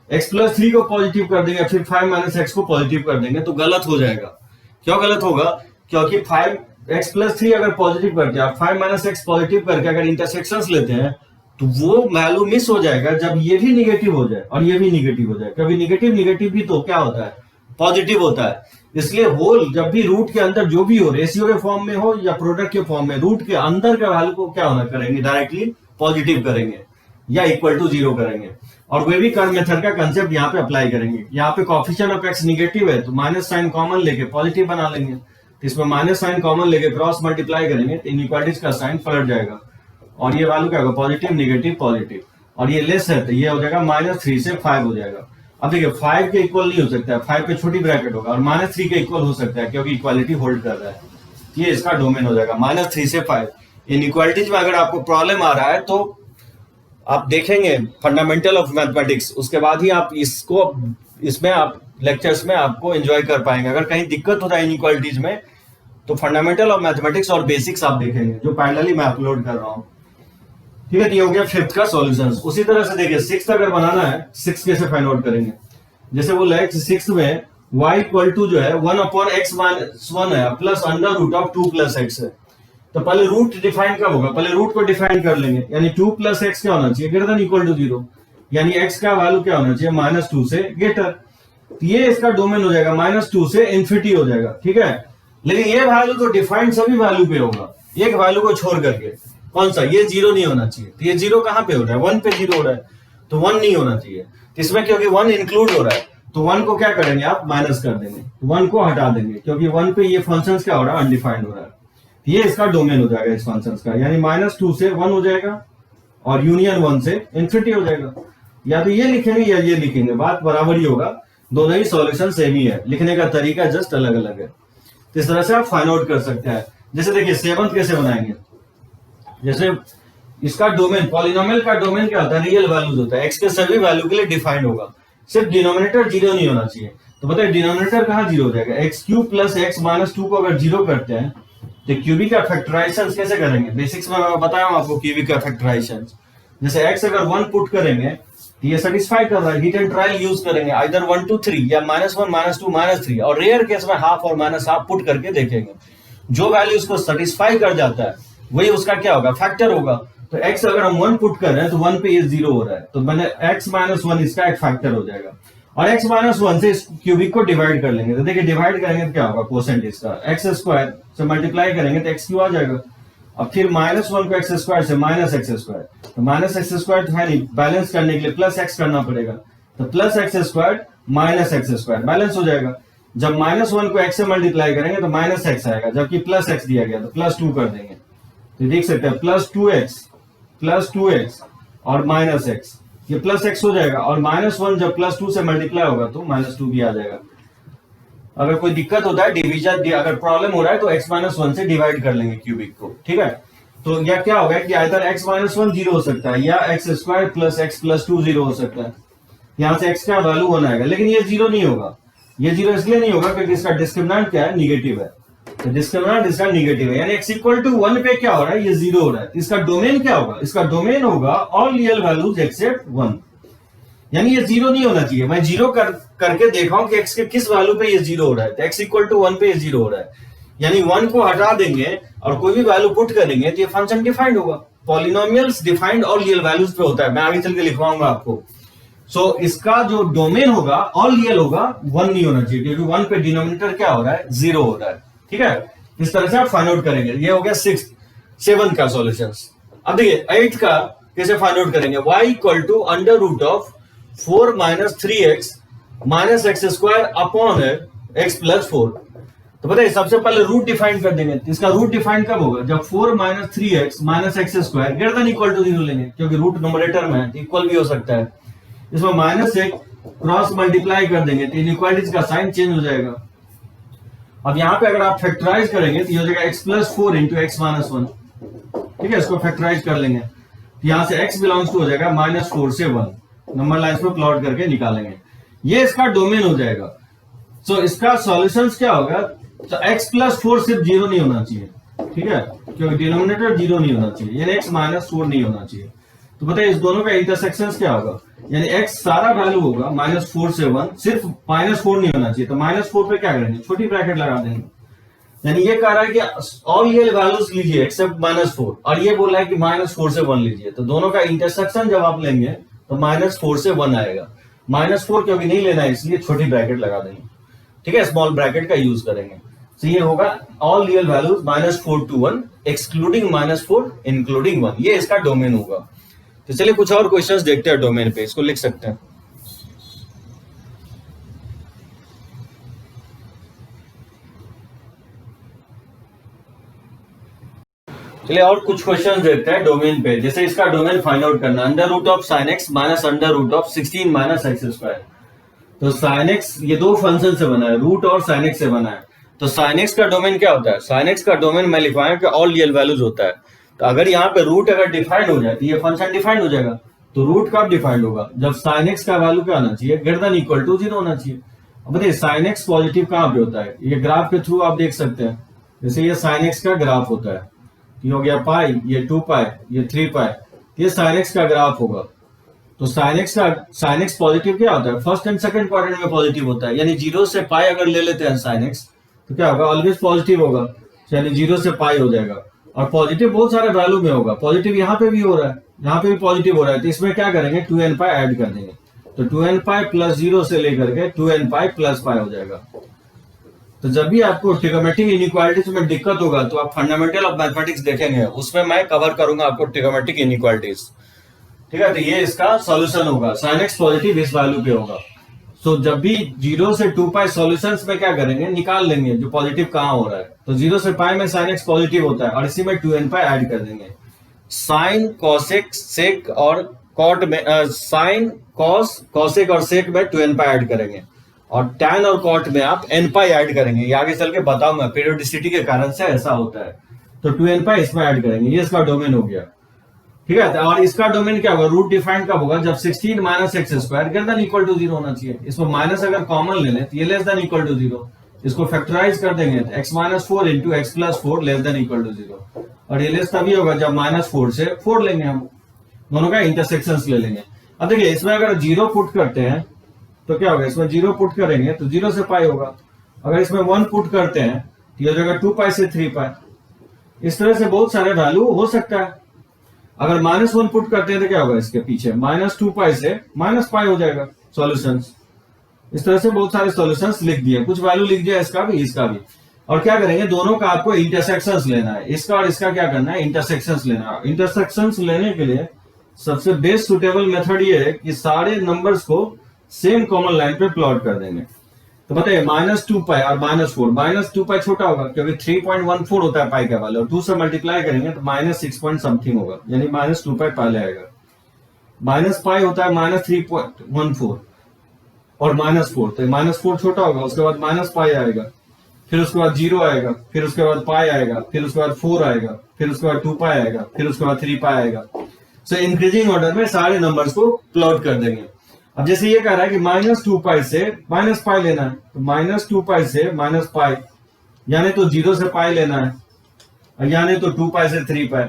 x प्लस 3 को पॉजिटिव कर देंगे फिर 5 माइनस एक्स को पॉजिटिव कर देंगे तो गलत हो जाएगा। क्यों गलत होगा? क्योंकि 5x प्लस 3 अगर पॉजिटिव करके आप 5 माइनस एक्स पॉजिटिव करके अगर इंटरसेक्शंस लेते हैं तो वो वैल्यू मिस हो जाएगा जब ये भी निगेटिव हो जाए और ये भी निगेटिव हो जाए। कभी निगेटिव निगेटिव भी तो क्या होता है? पॉजिटिव होता है। इसलिए होल जब भी रूट के अंदर जो भी हो, रेशियो के फॉर्म में हो या प्रोडक्ट के फॉर्म में, रूट के अंदर का वैल्यू को क्या होना करेंगे? डायरेक्टली पॉजिटिव करेंगे या इक्वल टू 0 करेंगे। और वे भी कर्व मेथड का कंसेप्ट यहाँ पे अप्लाई करेंगे। यहाँ पे कोएफिशिएंट ऑफ x निगेटिव है तो माइनस साइन कॉमन लेके पॉजिटिव बना लेंगे, तो इसमें माइनस साइन कॉमन लेके क्रॉस मल्टीप्लाई करेंगे तो इनइक्वालिटीज का साइन पलट जाएगा और ये वैल्यू क्या होगा? पॉजिटिव निगेटिव पॉजिटिव, और ये लेस है तो ये हो जाएगा -3 से 5 हो जाएगा। अब देखिए 5 के इक्वल नहीं हो सकता है, 5 पे छोटी ब्रैकेट होगा, और -3 के इक्वल हो सकता है क्योंकि इक्वालिटी होल्ड कर रहा है। ये इसका डोमेन हो जाएगा -3 से 5। इनइक्वालिटीज में अगर आपको प्रॉब्लम आ रहा है तो आप देखेंगे फंडामेंटल ऑफ मैथमेटिक्स, उसके बाद ही आप इसको इसमें आप लेक्चर्स में आपको एंजॉय कर पाएंगे। अगर कहीं दिक्कत होता है इनइक्वालिटीज में तो फंडामेंटल ऑफ मैथमेटिक्स और बेसिक्स आप देखेंगे जो पैरेलली मैं अपलोड कर रहा हूँ। ठीक है, ये हो गया फिफ्थ का सॉल्यूशंस। उसी तरह से देखिए सिक्स्थ अगर बनाना है, सिक्स कैसे फाइंड आउट करेंगे? जैसे बोला है सिक्स्थ में y इक्वल टू जो है 1 अपॉन x माइनस 1 है plus under root of 2 plus x है। तो पहले रूट डिफाइन कब होगा? पहले रूट को डिफाइन कर लेंगे, यानी 2 प्लस एक्स क्या होना चाहिए? ग्रेटर देन इक्वल टू 0, यानी x का वैल्यू क्या होना चाहिए? -2 से ग्रेटर। तो ये इसका डोमेन हो जाएगा, -2 से इन्फिनिटी हो जाएगा। ठीक है, लेकिन ये वैल्यू तो डिफाइंड सभी वैल्यू पे होगा, एक वैल्यू को छोड़ करके। कौन सा? ये 0 नहीं होना चाहिए। तो ये 0 कहां पे हो रहा है? 1 पे 0 हो रहा है, तो 1 नहीं होना चाहिए। इसमें क्योंकि 1 इंक्लूड हो रहा है, तो 1 को क्या करेंगे आप माइनस कर देंगे, 1 को हटा देंगे क्योंकि 1 पे ये फंक्शन क्या हो रहा है, अनडिफाइंड हो रहा है। ये इसका डोमेन हो जाएगा इस फंक्शन का, यानी -2 से 1 हो जाएगा और यूनियन 1 से इन्फिनिटी हो जाएगा। या तो ये लिखेंगे या ये लिखेंगे, बात बराबर ही होगा, दोनों ही सॉल्यूशन सेम ही है, लिखने का तरीका जस्ट अलग अलग है। तो इस तरह से आप फाइंड आउट कर सकते हैं। जैसे देखिए 7 कैसे बनाएंगे, जैसे इसका डोमेन, पॉलिनोमियल का डोमेन क्या होता है, रियल वैल्यूज होता है, एक्स के सभी वैल्यू के लिए डिफाइंड होगा, सिर्फ डिनोमिनेटर 0 नहीं होना चाहिए। तो बताइए डिनोमिनेटर कहाँ 0 हो जाएगा, x³ प्लस x माइनस 2 को अगर 0 करते हैं तो क्यूबिक का फैक्टराइजेशन कैसे करेंगे, बेसिक्स में मैं बताया हूं आपको क्यूबिक का फैक्टराइजेशन। जैसे x अगर 1 पुट करेंगे तो ये सेटिस्फाई कर रहा है, हिट एंड ट्रायल यूज करेंगे, आइदर 1 2 3 या -1 -2 -3, और रेयर केस में हाफ और -हाफ पुट करके देखेंगे, जो वैल्यू उसको सेटिस्फाई कर जाता है वही उसका क्या होगा, फैक्टर होगा। तो x अगर हम 1 पुट कर रहे हैं तो 1 पे ये 0 हो रहा है, तो मैंने x -1 इसका एक फैक्टर हो जाएगा, और x -1 से इस क्यूबिक को डिवाइड कर लेंगे। तो देखिए डिवाइड करेंगे तो क्या होगा, कोसेंट इसका x² से मल्टीप्लाई करेंगे तो x³ आ जाएगा। अब फिर -1 को x² से -x², तो -x² तो है नहीं, बैलेंस करने के लिए प्लस x करना पड़ेगा, तो plus x² minus x² balance हो जाएगा। जब -1 को x से मल्टीप्लाई करेंगे तो -x आएगा, जबकि प्लस x दिया गया तो +2 कर देंगे। तो देख सकते हैं +2x और -x, ये +x हो जाएगा, और -1 जब +2 से मल्टीप्लाई होगा तो -2 भी आ जाएगा। अगर कोई दिक्कत होता है डिवीजन, अगर प्रॉब्लम हो रहा है तो x -1 से डिवाइड कर लेंगे क्यूबिक को, ठीक है। तो यह क्या होगा कि आइदर x -1 0 हो सकता है या x² प्लस x +2 0 हो सकता है, यहां से x का वैल्यू 1 आएगा, लेकिन ये 0 नहीं होगा। ये 0 इसलिए नहीं होगा क्योंकि इसका डिस्क्रिमिनेंट क्या है, निगेटिव है, तो डिस्क्रिमिनेंट इसका निगेटिव है, यानी x = 1 पे क्या हो रहा है, ये 0 हो रहा है। इसका डोमेन क्या होगा, इसका डोमेन होगा ऑल रियल वैल्यूज एक्सेप्ट 1, यानी ये 0 नहीं होना चाहिए। मैं 0 करके देखा हूं कि x के किस वैल्यू पे ये 0 हो रहा है, तो x = 1 पे ये 0 हो रहा है, यानी 1 को हटा देंगे और कोई भी वैल्यू पुट करेंगे तो ये फंक्शन डिफाइंड होगा। Polynomials defined all real values पे होता है, मैं आगे चल के लिखवाऊंगा आपको। सो इसका जो डोमेन होगा ऑल रियल होगा, 1 नहीं होना चाहिए, क्योंकि 1 पे डिनोमिनेटर क्या हो रहा है, 0 हो रहा है, ठीक है। इस तरह से आप फाइंड आउट करेंगे। ये हो गया 7 का सॉल्यूशन। अब देखिए 8 का कैसे फाइंड आउट करेंगे, y = √4 - 3x - x² upon x + 4। तो बताइए सबसे पहले रूट डिफाइन कर देंगे। इसका रूट डिफाइन कब होगा, जब 4 - 3x - x² > 0 लेंगे, क्योंकि रूट न्यूमरेटर में है, इक्वल भी हो सकता है। इसमें -1 क्रॉस मल्टीप्लाई कर देंगे तो इनइक्वालिटीज का साइन चेंज हो जाएगा। अब यहाँ पे अगर आप फैक्टराइज करेंगे तो ये हो जाएगा x + 4 × x - 1, ठीक है। इसको फैक्टराइज कर लेंगे तो यहाँ से x बिलोंग्स टू हो जाएगा -4 से 1, नंबर लाइन पे प्लॉट करके निकालेंगे, ये इसका डोमेन हो जाएगा। सो इसका सॉल्यूशंस क्या होगा, तो x + 4 सिर्फ 0 नहीं होना चाहिए, ठीक है, क्योंकि डिनोमिनेटर 0 नहीं होना चाहिए, यानी x -4 नहीं होना चाहिए। तो बताइए इस दोनों का इंटरसेक्शन क्या होगा, यानी x सारा वैल्यू होगा -4 से 1, सिर्फ -4 नहीं होना चाहिए, तो -4 पे क्या करेंगे, छोटी ब्रैकेट लगा देंगे, यानी ये कह रहा है कि ऑल रियल वैल्यूज लीजिए एक्सेप्ट -4, और ये बोल रहा है कि -4 से 1 लीजिए। तो दोनों का इंटरसेक्शन जब आप लेंगे तो -4 से 1 आएगा। -4 क्योंकि नहीं लेना है इसलिए छोटी ब्रैकेट लगा देंगे, ठीक है, स्मॉल ब्रैकेट का यूज करेंगे। तो ये होगा all real values -4 to 1 excluding -4 including 1, ये इसका डोमेन होगा। तो चलिए कुछ और क्वेश्चंस देखते हैं डोमेन पे, इसको लिख सकते हैं। चलिए और कुछ क्वेश्चंस देखते हैं डोमेन पे। जैसे इसका डोमेन फाइंड आउट करना, √sin x - √16 - x²। तो sin x ये दो फंक्शन से बना है, रूट और sin x से बना है। तो sin x का डोमेन क्या होता है, sin x का डोमेन मैं लिखवाया कि ऑल रियल वैल्यूज होता है। तो अगर यहाँ पे रूट अगर डिफाइंड हो जाए तो ये फंक्शन डिफाइंड हो जाएगा। तो रूट कब डिफाइंड होगा, जब sin x का वैल्यू क्या होना चाहिए, > 0 होना चाहिए। अब बताइए sin x पॉजिटिव कहाँ पे होता है, ये ग्राफ के थ्रू आप देख सकते हैं। जैसे ये sin x का ग्राफ होता है, ये हो गया पाई, ये 2π, ये 3π, ये sin x का ग्राफ होगा। तो sin x पॉजिटिव क्या होता है, फर्स्ट एंड सेकंड क्वाड्रेंट में पॉजिटिव होता है, यानी 0 से π अगर ले लेते हैं sin x तो क्या होगा, ऑलवेज पॉजिटिव होगा, यानी 0 से π हो जाएगा। और पॉजिटिव बहुत सारे वैल्यू में होगा, पॉजिटिव यहाँ पे भी हो रहा है, यहाँ पे भी पॉजिटिव हो रहा है, तो इसमें क्या करेंगे 2nπ ऐड कर देंगे। तो 2nπ + 0 से लेकर के 2nπ + π हो जाएगा। तो जब भी आपको ट्रिगोमेट्रिक इनइक्वालिटीज में दिक्कत होगा तो आप फंडामेंटल ऑफ मैथमेटिक्स देखेंगे, उसमें मैं कवर करूंगा आपको ट्रिगोमेट्रिक इनइक्वालिटीज, ठीक है। तो ये इसका सॉल्यूशन होगा, sin x पॉजिटिव इस वैल्यू पे होगा। सो जब भी 0 से 2 पाई सॉल्यूशंस में क्या करेंगे, निकाल लेंगे जो पॉजिटिव कहाँ हो रहा है। तो 0 से पाई में साइन एक्स पॉजिटिव होता है और इसी में 2n पाई ऐड कर देंगे। साइन कॉसेक सेक और कॉट में साइन कॉस कॉसेक और सेक में 2n पाई ऐड करेंगे और टैन और कॉट में आप n पाई ऐड करेंगे। ये आगे चल के बताऊंगा, पीरियोडिसिटी के कारण से ऐसा होता है। तो 2n पाई इसमें ऐड करेंगे, ये इसका डोमेन हो गया, ठीक है। और इसका डोमेन क्या होगा, रूट डिफाइंड कब होगा, जब 16 minus x square greater than equal to 0 होना चाहिए। इसमें माइनस अगर कॉमन ले लें तो ये लेस देन इक्वल टू 0, इसको फैक्टराइज कर देंगे तो x minus 4 into x plus 4 less than equal to 0। और ये लेस तभी होगा जब माइनस 4 से 4 लेंगे, हम दोनों का इंटरसेक्शन ले लेंगे। अब देखिए इसमें अगर 0 पुट करते हैं तो क्या होगा, इसमें 0 पुट करेंगे तो 0 से पाई होगा। अगर इसमें 1 पुट करते हैं तो ये हो जाएगा 2 पाई से 3 पाई। इस तरह से बहुत सारे वैल्यू हो सकता है। अगर -1 पुट करते हैं तो क्या होगा, इसके पीछे -2 पाई से -पाई हो जाएगा सॉल्यूशंस। इस तरह से बहुत सारे सॉल्यूशंस लिख दिए, कुछ वैल्यू लिख दिया इसका भी इसका भी। और क्या करेंगे, दोनों का आपको इंटरसेक्शंस लेना है, इसका और इसका क्या करना है, इंटरसेक्शंस लेना है। इंटरसेक्शंस लेने के लिए सबसे बेस्ट सुटेबल मेथड ये है कि सारे नंबर्स को सेम कॉमन लाइन पे प्लॉट कर देंगे। तो बताइए -2 पाई और -4, -2 पाई छोटा होगा क्योंकि 3.14 होता है पाई का वैल्यू, और 2 से मल्टीप्लाई करेंगे तो -6 पॉइंट समथिंग होगा, यानी -2 पाई पहले आएगा। माइनस पाई होता है -3.14 और -4, तो -4 छोटा होगा, उसके बाद माइनस पाई आएगा, फिर उसके बाद 0 आएगा, फिर उसके बाद पाई आएगा, फिर उसके बाद 4 आएगा, फिर उसके बाद 2 पाई आएगा, फिर उसके बाद 3 पाई आएगा। सो इंक्रीजिंग ऑर्डर में सारे नंबर्स को प्लॉट कर देंगे। अब जैसे ये कह रहा है कि -2 पाई से माइनस पाई लेना है, तो -2 पाई से माइनस पाई, यानी तो 0 से पाई लेना है, यानी तो 2 पाई से 3 पाई।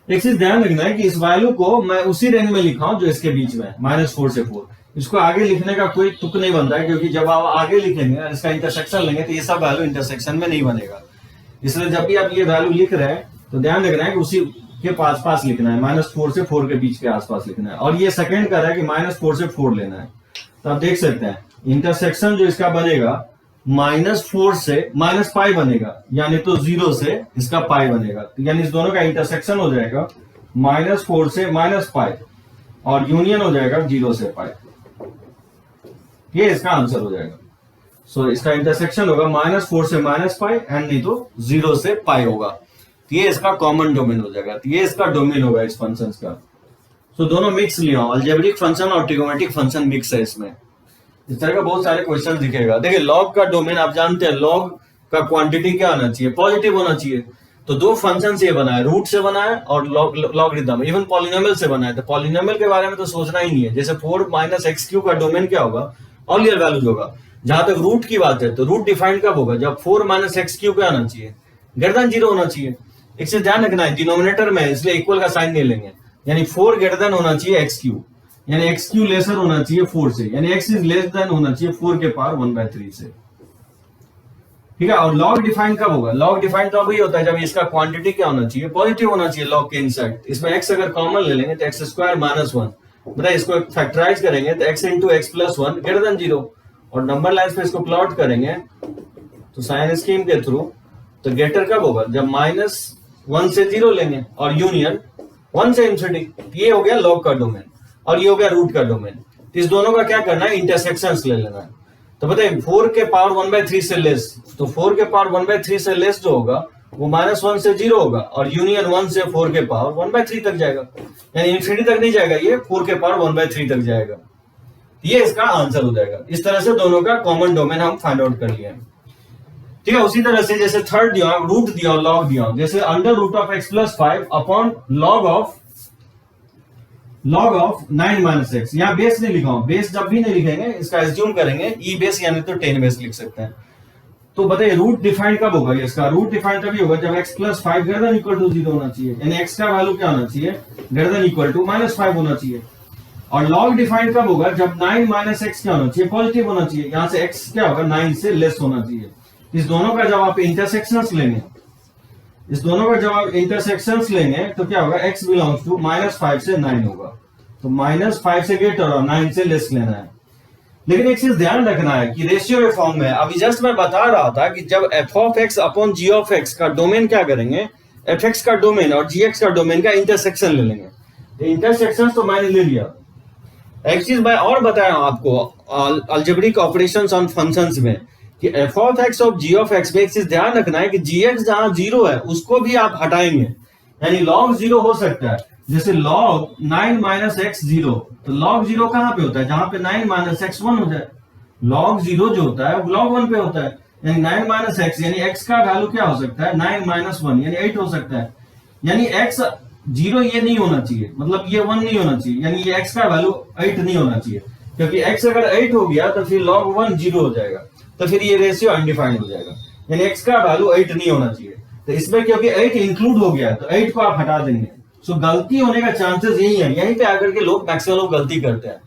एक चीज ध्यान रखना है कि इस वैल्यू को मैं उसी रेंज में लिखा हूं जो इसके बीच में है, -4 से 4। इसको आगे लिखने का कोई तुक नहीं बनता है, क्योंकि जब आप आगे लिखेंगे इसका इंटरसेक्शन लेंगे तो ये सब वैल्यू इंटरसेक्शन में नहीं बनेगा। इसलिए जब भी आप ये वैल्यू लिख रहे हैं तो ध्यान रखना है कि उसी के पास लिखना है, -4 से 4 के बीच के आसपास लिखना है। और ये सेकंड कर रहा है कि -4 से 4 लेना है, तो आप देख सकते हैं इंटरसेक्शन जो इसका बनेगा -4 से -पाई बनेगा, यानी तो 0 से इसका पाई बनेगा, तो यानी इस दोनों का इंटरसेक्शन हो जाएगा -4 से -पाई और यूनियन हो जाएगा 0 से पाई। ये इसका आंसर हो जाएगा। सो इसका इंटरसेक्शन होगा -4 से -पाई एंड नहीं तो 0 से पाई होगा। ये इसका कॉमन डोमेन हो जाएगा, तो ये इसका डोमेन होगा इस फंक्शन का। सो दोनों मिक्स लिया, अलजेब्रिक फंक्शन और ट्रिगोमेट्रिक फंक्शन मिक्स है इसमें। इस तरह का बहुत सारे क्वेश्चन दिखेगा। देखिए लॉग का डोमेन आप जानते हैं, लॉग का क्वांटिटी क्या होना चाहिए, पॉजिटिव होना चाहिए। तो 2 फंक्शन से बना है, रूट से बना है और लॉगरिथम, इवन पॉलिनोमियल से बना है। तो पॉलिनोमियल के बारे में तो सोचना ही नहीं है। जैसे 4 - x³ का डोमेन क्या होगा, ऑल रियल वैल्यूज होगा। जहां तक रूट की बात है तो रूट डिफाइंड कब होगा, जब 4 - x³ क्या आना चाहिए, ग्रेटर देन 0 होना चाहिए। एक से ध्यान रखना है, डिनोमिनेटर में इसलिए इक्वल का साइन नहीं लेंगे, यानी 4 ग्रेटर देन होना चाहिए x³, यानी x³ लेसर होना चाहिए 4 से, यानी x इज लेस देन होना चाहिए 4 के पावर 1/3 से, ठीक है। और लॉग डिफाइंड कब होगा, लॉग डिफाइंड तो अभी होता है जब इसका क्वांटिटी क्या होना चाहिए, पॉजिटिव होना चाहिए लॉग के इनसाइड। इसमें x अगर कॉमन ले लेंगे तो x² - 1, बताइए इसको फैक्टराइज करेंगे तो x into x plus 1 greater than 0, और नंबर लाइन पे इसको प्लॉट करेंगे तो साइन स्कीम के थ्रू, तो ग्रेटर कब होगा, जब -1 से 0 लेंगे और यूनियन 1 से इन्फिनिटी। ये हो गया लॉग का डोमेन और ये हो गया रूट का डोमेन। तो इस दोनों का क्या करना है, इंटरसेक्शंस ले लेना है। तो बताइए 4 के पावर 1/3 से लेस, तो 4 के पावर 1/3 से लेस जो होगा वो -1 से 0 होगा और यूनियन 1 से 4 के पावर 1/3 तक जाएगा, यानी इन्फिनिटी तक नहीं जाएगा, ये 4 के पावर 1/3 तक जाएगा। ये इसका आंसर हो जाएगा। इस तरह से दोनों का कॉमन डोमेन हम फाइंड आउट कर लिए, ठीक है। उसी तरह से जैसे थर्ड दिया, रूट दिया, लॉग दिया, जैसे √of x + 5 upon log of 9 - x। यहाँ बेस नहीं लिखा हूं, बेस जब भी नहीं लिखेंगे इसका एज्यूम करेंगे ई बेस यानी तो 10 बेस लिख सकते हैं। तो बताइए रूट डिफाइंड कब होगा, इसका रूट डिफाइंड तभी होगा जब x + 5 greater than equal to 0 होना चाहिए, यानी x का वैल्यू क्या होना चाहिए, ग्रेटर देन इक्वल टू -5 होना चाहिए। और लॉग डिफाइंड कब होगा, जब 9 - x क्या होना चाहिए, पॉजिटिव होना चाहिए, यहां से x क्या होगा 9 से लेस होना चाहिए। इस दोनों का जब आप इंटरसेक्शंस लेंगे, तो क्या होगा, x बिलोंग्स टू -5 से 9 होगा, तो -5 से ग्रेटर और 9 से लेस लेना है। लेकिन एक चीज ध्यान रखना है कि रेशियो के फॉर्म में, अभी जस्ट मैं बता रहा था कि जब f(x) अपॉन g(x) का डोमेन क्या करेंगे, fx का डोमेन और gx का डोमेन का इंटरसेक्शन ले लेंगे। इंटरसेक्शन तो मैंने ले लिया, एक चीज मैं और बताया हूं आपको अलजेब्रिक ऑपरेशंस ऑन फंक्शंस में कि एफ ऑफ एक्स और जी ऑफ एक्स में एक चीज ध्यान रखना है कि जी एक्स जहां जीरो है उसको भी आप हटाएंगे, यानी लॉग जीरो हो सकता है। जैसे लॉग 9 माइनस एक्स जीरो, तो लॉग जीरो कहां पे होता है? जहां पे 9 माइनस एक्स 1 हो जाए। लॉग जीरो जो होता है वो लॉग 1 पे होता है, यानी 9 माइनस एक्स, यानी एक्स का वैल्यू क्या हो सकता है? 9 माइनस 1 यानी 8 हो सकता है। यानी एक्स जीरो ये नहीं होना चाहिए, मतलब ये 1 नहीं होना चाहिए, यानी ये एक्स का वैल्यू 8 नहीं होना चाहिए, क्योंकि एक्स अगर 8 हो गया तो फिर लॉग 1 जीरो हो जाएगा, तो फिर ये रेशियो अनडिफाइंड हो जाएगा, यानी एक्स का वैल्यू 8 नहीं होना चाहिए। तो इसमें क्योंकि 8 इंक्लूड हो गया तो 8 को आप हटा देंगे। सो गलती होने का चांसेस यही है, यहीं पे आकर के लोग मैक्सिमम लोग गलती करते हैं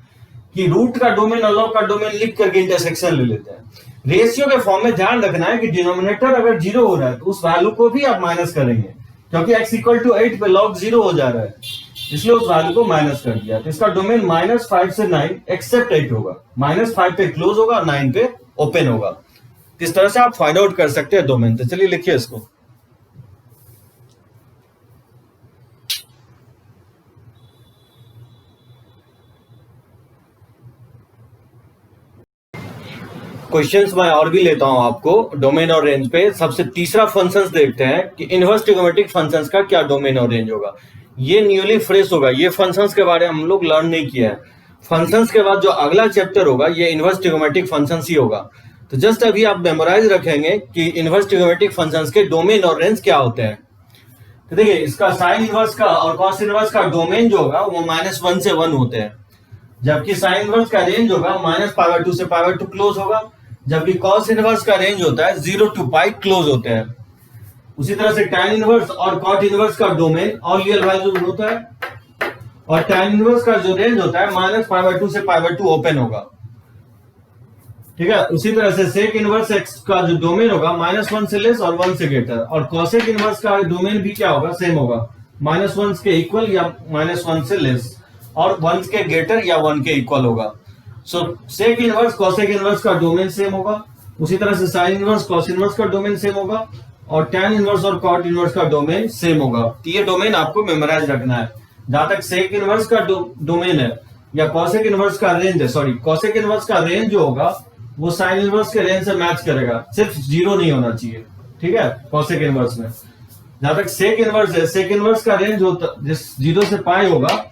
कि रूट का डोमेन और लॉग का डोमेन लिख करके इंटरसेक्शन ले लेते हैं। रेशियो के फॉर्म में ध्यान रखना है कि डिनोमिनेटर अगर जीरो हो रहा है तो उस वैल्यू को भी आप माइनस करेंगे, क्योंकि x इक्वल टू 8 पे log 0 हो जा रहा है, इसलिए उस वैल्यू को माइनस कर दिया। तो इसका डोमेन -5 से 9 एक्सेप्ट 8 होगा, -5 पे क्लोज होगा, 9 पे ओपन होगा। इस तरह से आप फाइंड आउट कर सकते हैं डोमेन। तो चलिए लिखिए इसको। क्वेश्चंस मैं और भी लेता हूं आपको डोमेन और रेंज पे। सबसे तीसरा फंक्शंस देखते हैं कि इनवर्स ट्रिगोमेट्रिक फंक्शंस का क्या डोमेन और रेंज होगा। ये न्यूली फ्रेश होगा, ये फंक्शंस के बारे में हम लोग लर्न नहीं किया है। फंक्शंस के बाद जो अगला चैप्टर होगा ये इनवर्स ट्रिगोमेट्रिक फंक्शंस ही होगा। तो जस्ट अभी आप मेमोराइज रखेंगे कि इनवर्स ट्रिगोमेट्रिक फंक्शंस के डोमेन और रेंज क्या होते हैं। तो देखिए, इसका साइन इनवर्स का और कॉस इनवर्स का डोमेन जो होगा वो -1 से 1 होते हैं, जबकि साइन इनवर्स का रेंज होगा -π/2 से π/2 क्लोज होगा, जबकि कॉस इनवर्स का रेंज होता है 0 to π क्लोज होते हैं। उसी तरह से टैन इनवर्स और कॉट इनवर्स का डोमेन ऑल रियल वैल्यूज होता है, और टैन इनवर्स का जो रेंज होता है -π/2 से π/2 ओपन होगा। ठीक है। उसी तरह से सेक इनवर्स एक्स का जो डोमेन होगा -1 से लेस और 1 से ग्रेटर, और कॉसेक इनवर्स का डोमेन भी क्या होगा? सेम होगा, -1 के इक्वल या -1 से लेस, और 1 के ग्रेटर या 1 के इक्वल होगा। सो सेक इनवर्स कॉसेक इनवर्स का डोमेन सेम होगा। उसी तरह से साइन इनवर्स कॉस इनवर्स का डोमेन सेम होगा, और टैन इनवर्स और कॉट इनवर्स का डोमेन सेम होगा। तो ये डोमेन आपको मेमोराइज रखना है। जहां तक सेक इनवर्स का डोमेन है या कॉसेक इनवर्स का रेंज है, सॉरी कॉसेक इनवर्स का रेंज जो होगा वो साइन इनवर्स के रेंज से मैच करेगा, सिर्फ जीरो नहीं होना चाहिए। ठीक है, कॉसेक इनवर्स में। जहां तक सेक इनवर्स है, सेक इनवर्स का रेंज होता जिस 0 से पाई होगा,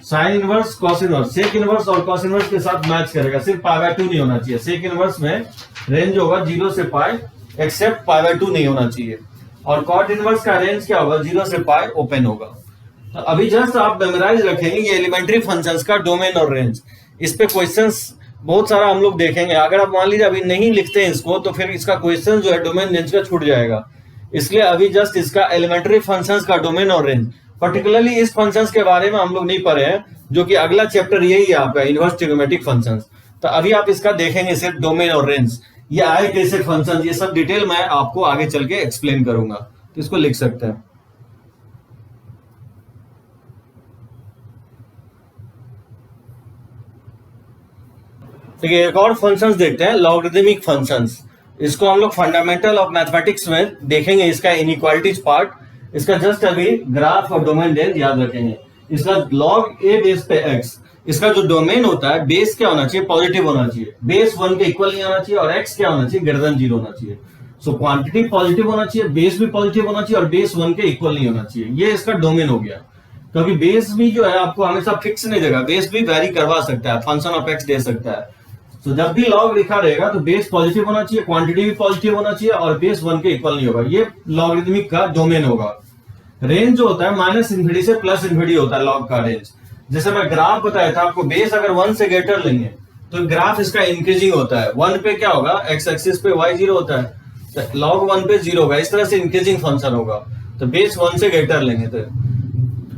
sine inverse cos inverse sec inverse और कॉस इनवर्स के साथ मैच करेगा, सिर्फ π/2 नहीं होना चाहिए। सेक इनवर्स में रेंज होगा 0 से पाई एक्सेप्ट π/2 नहीं होना चाहिए, और कॉट इनवर्स का रेंज क्या होगा? 0 से पाई ओपन होगा। तो अभी जस्ट आप मेमोराइज रखेंगे ये एलिमेंट्री फंक्शंस का डोमेन और रेंज। इस पे क्वेश्चंस बहुत सारा हम लोग देखेंगे। अगर आप मान लीजिए अभी नहीं लिखते हैं इसको तो फिर इसका क्वेश्चन जो है डोमेन रेंज का छूट जाएगा, इसलिए अभी जस्ट इसका एलिमेंट्री फंक्शंस का डोमेन और रेंज, पर्टिकुलरली इस फंक्शंस के बारे में हम लोग नहीं पढ़े हैं, जो कि अगला चैप्टर यही है आपका इनवर्स ट्रिगोमेट्रिक फंक्शंस। तो अभी आप इसका देखेंगे सिर्फ डोमेन और रेंज, ये आए कैसे फंक्शन, ये सब डिटेल मैं आपको आगे चल के एक्सप्लेन करूंगा। तो इसको लिख सकते हैं। देखिए, एक और फंक्शंस देखते हैं, लॉगरिदमिक फंक्शंस। इसको हम लोग फंडामेंटल ऑफ मैथमेटिक्स में देखेंगे, इसका इनइक्वालिटीज पार्ट। इसका जस्ट अभी ग्राफ और डोमेन रेंज याद रखेंगे। इसका लॉग ए बेस पे एक्स, इसका जो डोमेन होता है बेस क्या होना चाहिए? पॉजिटिव होना चाहिए, बेस 1 के इक्वल नहीं होना चाहिए, और एक्स क्या होना चाहिए? ग्रेटर देन 0 होना चाहिए। सो क्वांटिटी पॉजिटिव होना चाहिए, बेस भी पॉजिटिव होना चाहिए, और बेस 1 के इक्वल नहीं होना चाहिए। ये इसका डोमेन हो गया, क्योंकि बेस भी जो है आपको हमेशा फिक्स नहीं देगा, बेस भी वैरी करवा सकता है, फंक्शन ऑफ एक्स दे सकता है। तो जब भी लॉग लिखा रहेगा तो बेस पॉजिटिव होना चाहिए, क्वांटिटी भी पॉजिटिव होना चाहिए, और बेस 1 के इक्वल नहीं होगा। ये लॉगरिदमिक का डोमेन होगा। रेंज जो होता है -∞ से +∞ होता है लॉग का रेंज। जैसे मैं ग्राफ बताया था आपको, बेस अगर 1 से ग्रेटर लेंगे तो ग्राफ इसका इंक्रीजिंग होता है। 1 पे क्या होगा? एक्स एक्सिस पे y 0 होता है, तो लॉग 1 पे 0 होगा। इस तरह से इंक्रीजिंग फंक्शन होगा। तो बेस 1 से ग्रेटर लेंगे तो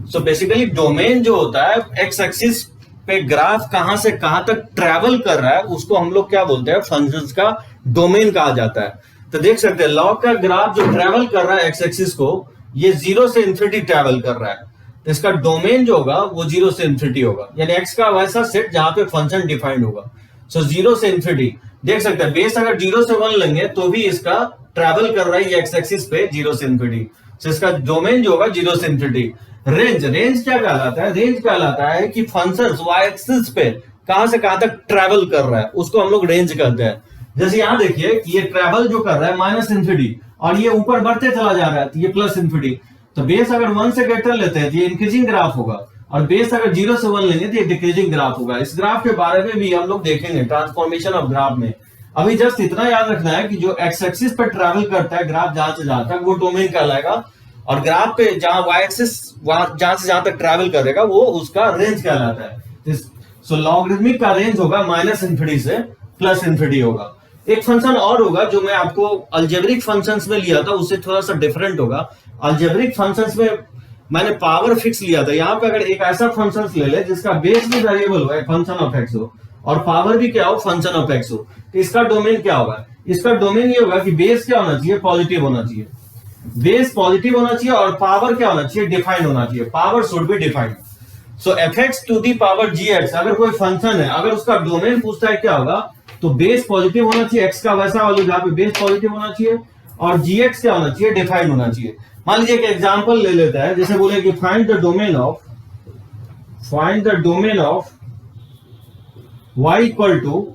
सो बेसिकली डोमेन जो होता है एक्स एक्सिस पे ग्राफ कहां से कहां तक ट्रेवल कर रहा है उसको हम लोग क्या बोलते हैं? फंक्शंस का डोमेन कहा जाता है। तो देख सकते हैं लॉग का ग्राफ जो ट्रेवल कर रहा है एक्स एक्सिस को, ये 0 से इन्फिनिटी ट्रेवल कर रहा है, तो इसका डोमेन जो होगा वो 0 से इन्फिनिटी होगा, यानी एक्स का वैसा सेट जहां पे फंक्शन डिफाइंड होगा। सो 0 से इन्फिनिटी देख सकते हैं, बेस अगर 0 से 1 लेंगे तो भी इसका ट्रेवल कर रहा है ये एक्स एक्सिस पे 0 से इन्फिनिटी। सो इसका डोमेन जो होगा 0 से इन्फिनिटी। रेंज क्या कहलाता है? रेंज कहलाता है कि फंक्शन वाई एक्सिस पे कहां से कहां तक ट्रेवल कर रहा है, उसको हम लोग रेंज कहते हैं। जैसे यहां देखिए कि ये ट्रेवल जो कर रहा है माइनस इन्फिनिटी और ये ऊपर बढ़ते चला जा रहा है, तो ये प्लस इन्फिनिटी। तो बेस अगर 1 से ग्रेटर लेते हैं तो ये इंक्रीजिंग ग्राफ होगा, और बेस अगर 0 से 1 लेंगे तो ये डिक्रीजिंग ग्राफ होगा। इस ग्राफ के बारे में भी हम लोग देखेंगे ट्रांसफॉर्मेशन ऑफ ग्राफ में। अभी जस्ट इतना याद रखना है कि जो एक्स एक्सिस पर ट्रेवल करता है ग्राफ जहां से जहां तक, वो डोमेन कहलाएगा, और ग्राफ पे जहां वाई एक्सिस जहां से जहां तक ट्रेवल करेगा वो उसका रेंज कहलाता है। सो लॉगरिथमिक का रेंज होगा माइनस इन्फिनिटी से प्लस इन्फिनिटी होगा। एक फंक्शन और होगा जो मैं आपको अलजेब्रिक फंक्शंस में लिया था, उससे थोड़ा सा डिफरेंट होगा। अलजेब्रिक फंक्शंस में मैंने पावर फिक्स लिया था। यहाँ पे अगर एक ऐसा फंक्शन ले ले जिसका बेस भी वेरिएबल हो, फंक्शन ऑफ एक्स हो, और पावर भी क्या हो, फंक्शन ऑफ एक्स हो, तो इसका डोमेन क्या होगा? इसका डोमेन ये होगा कि बेस क्या होना चाहिए, पॉजिटिव होना चाहिए। बेस पॉजिटिव होना चाहिए और पावर क्या होना चाहिए, डिफाइंड होना चाहिए। Power should be defined. So f x to the power g x, अगर कोई फंक्शन है, अगर उसका डोमेन पूछता है क्या होगा, तो बेस पॉजिटिव होना चाहिए, एक्स का वैसा वाला जहां पे बेस पॉजिटिव होना चाहिए, और जी एक्स क्या होना चाहिए, डिफाइंड होना चाहिए। मान लीजिए एक एग्जांपल ले लेता है, जैसे बोले कि find the domain of y equal to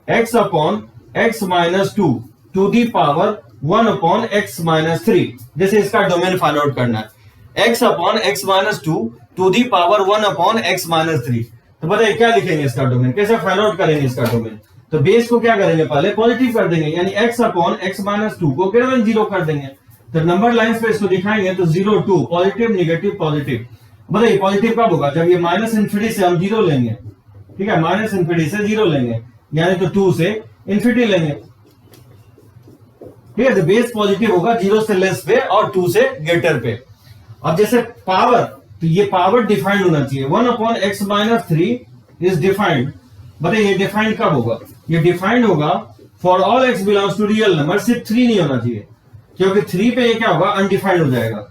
x upon x minus 2 to the power 1 upon x minus 3। जैसे इसका डोमेन फाइंड आउट करना है, x upon x minus 2 to the power 1 upon x minus 3। तो बताइए क्या लिखेंगे इसका डोमेन, कैसे फाइंड आउट करेंगे इसका डोमेन? तो बेस को क्या करेंगे, पहले पॉजिटिव कर देंगे, यानी x अपॉन x माइनस 2 को ग्रेटर देन 0 कर देंगे। तो नंबर लाइंस पे इसको दिखाएंगे तो 0 2 पॉजिटिव नेगेटिव पॉजिटिव। बताइए पॉजिटिव कब होगा, जब ये माइनस इन्फिनिटी से हम 0 लेंगे, ठीक है, माइनस इन्फिनिटी से 0 लेंगे, यानी तो 2 से इन्फिनिटी लेंगे, ठीक है। तो बेस पॉजिटिव होगा 0 से लेस पे और 2 से ग्रेटर पे। अब जैसे पावर, तो ये पावर डिफाइंड होना चाहिए, 1 upon x minus 3 is defined. बताइए ये डिफाइंड कब होगा, ये डिफाइंड होगा for all x belongs to real number, सिर्फ 3 नहीं होना चाहिए, क्योंकि 3 पे ये क्या होगा, अनडिफाइंड हो जाएगा।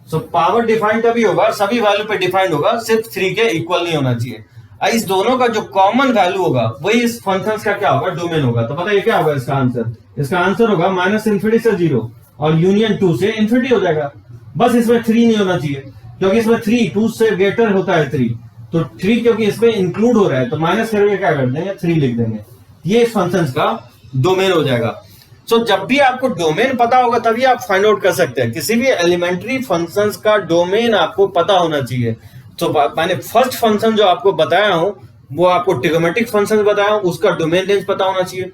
सो पावर डिफाइंड तभी होगा, सभी वैल्यू पे डिफाइंड होगा, सिर्फ 3 के इक्वल नहीं होना चाहिए। इस दोनों का जो कॉमन वैल्यू होगा वही इस फंक्शन का क्या होगा, डोमेन होगा। तो बताइए क्या होगा इसका आंसर? इसका आंसर होगा माइनस इन्फिनिटी से 0 और यूनियन 2 से इन्फिनिटी हो जाएगा। बस इसमें 3 नहीं होना चाहिए, क्योंकि इसमें 3 2 से ग्रेटर होता है 3, तो 3 क्योंकि इसमें इंक्लूड हो रहा है, तो माइनस करके क्या कर देंगे, 3 लिख देंगे। ये इस फंक्शन का डोमेन हो जाएगा। सो जब भी आपको डोमेन पता होगा तभी आप फाइंड आउट कर सकते हैं। किसी भी एलिमेंट्री फंक्शंस का डोमेन आपको पता होना चाहिए। तो मैंने फर्स्ट फंक्शन जो आपको बताया हूं वो आपको ट्रिगोमेट्रिक फंक्शन बताया हूं, उसका डोमेन रेंज पता होना चाहिए।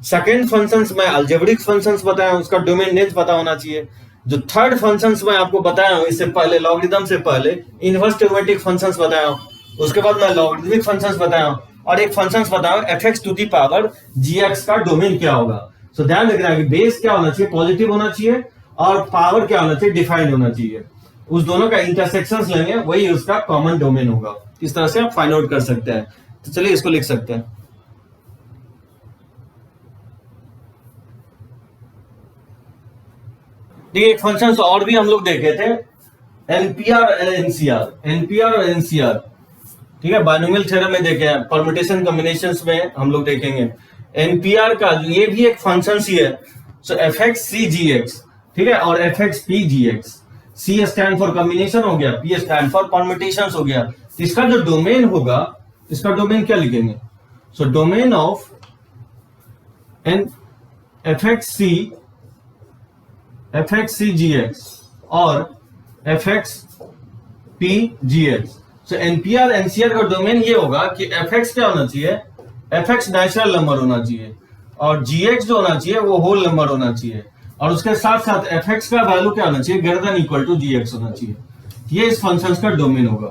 सेकंड फंक्शंस में अलजेब्रिक फंक्शंस बताया हूं, उसका डोमेन रेंज पता होना चाहिए। जो थर्ड फंक्शंस में आपको बताया हूं इससे पहले, लॉगरिथम से पहले इनवर्स ट्रिगोमेट्रिक फंक्शंस बताया हूं, उसके बाद मैं लॉगरिथमिक फंक्शंस बताया हूं, और एक फंक्शंस बताया हूं f x to the power g x का डोमेन क्या होगा। सो ध्यान रखना है कि बेस क्या होना चाहिए, पॉजिटिव होना चाहिए, और पावर क्या होना चाहिए, डिफाइंड होना चाहिए। उस दोनों का इंटरसेक्शंस लेंगे, वही उसका कॉमन डोमेन होगा। इस तरह से आप फाइंड आउट कर सकते हैं। तो चलिए इसको लिख सकते हैं। देखिए एक फंक्शन और भी हम लोग देखे थे, एनपीआर और एनसीआर, ठीक है, बाइनोमियल थ्योरम में देखे हैं, परम्यूटेशन कॉम्बिनेशंस में हम लोग देखेंगे। एनपीआर का ये भी एक फंक्शन ही है। So f x c g x, ठीक है, और f x p g x. C stand for combination हो गया, पी स्टैंड फॉर परम्यूटेशंस हो गया। इसका जो डोमेन होगा, इसका डोमेन क्या लिखेंगे? So domain of n f x c g x और f x p g x. So NPR NCR का डोमेन ये होगा कि एफ एक्स क्या होना चाहिए, एफ एक्स नेचुरल नंबर होना चाहिए, और जी एक्स जो होना चाहिए वो होल नंबर होना चाहिए, और उसके साथ साथ एफ एक्स का वैल्यू क्या होना चाहिए, greater than equal to g x होना चाहिए। ये इस फंक्शन का डोमेन होगा,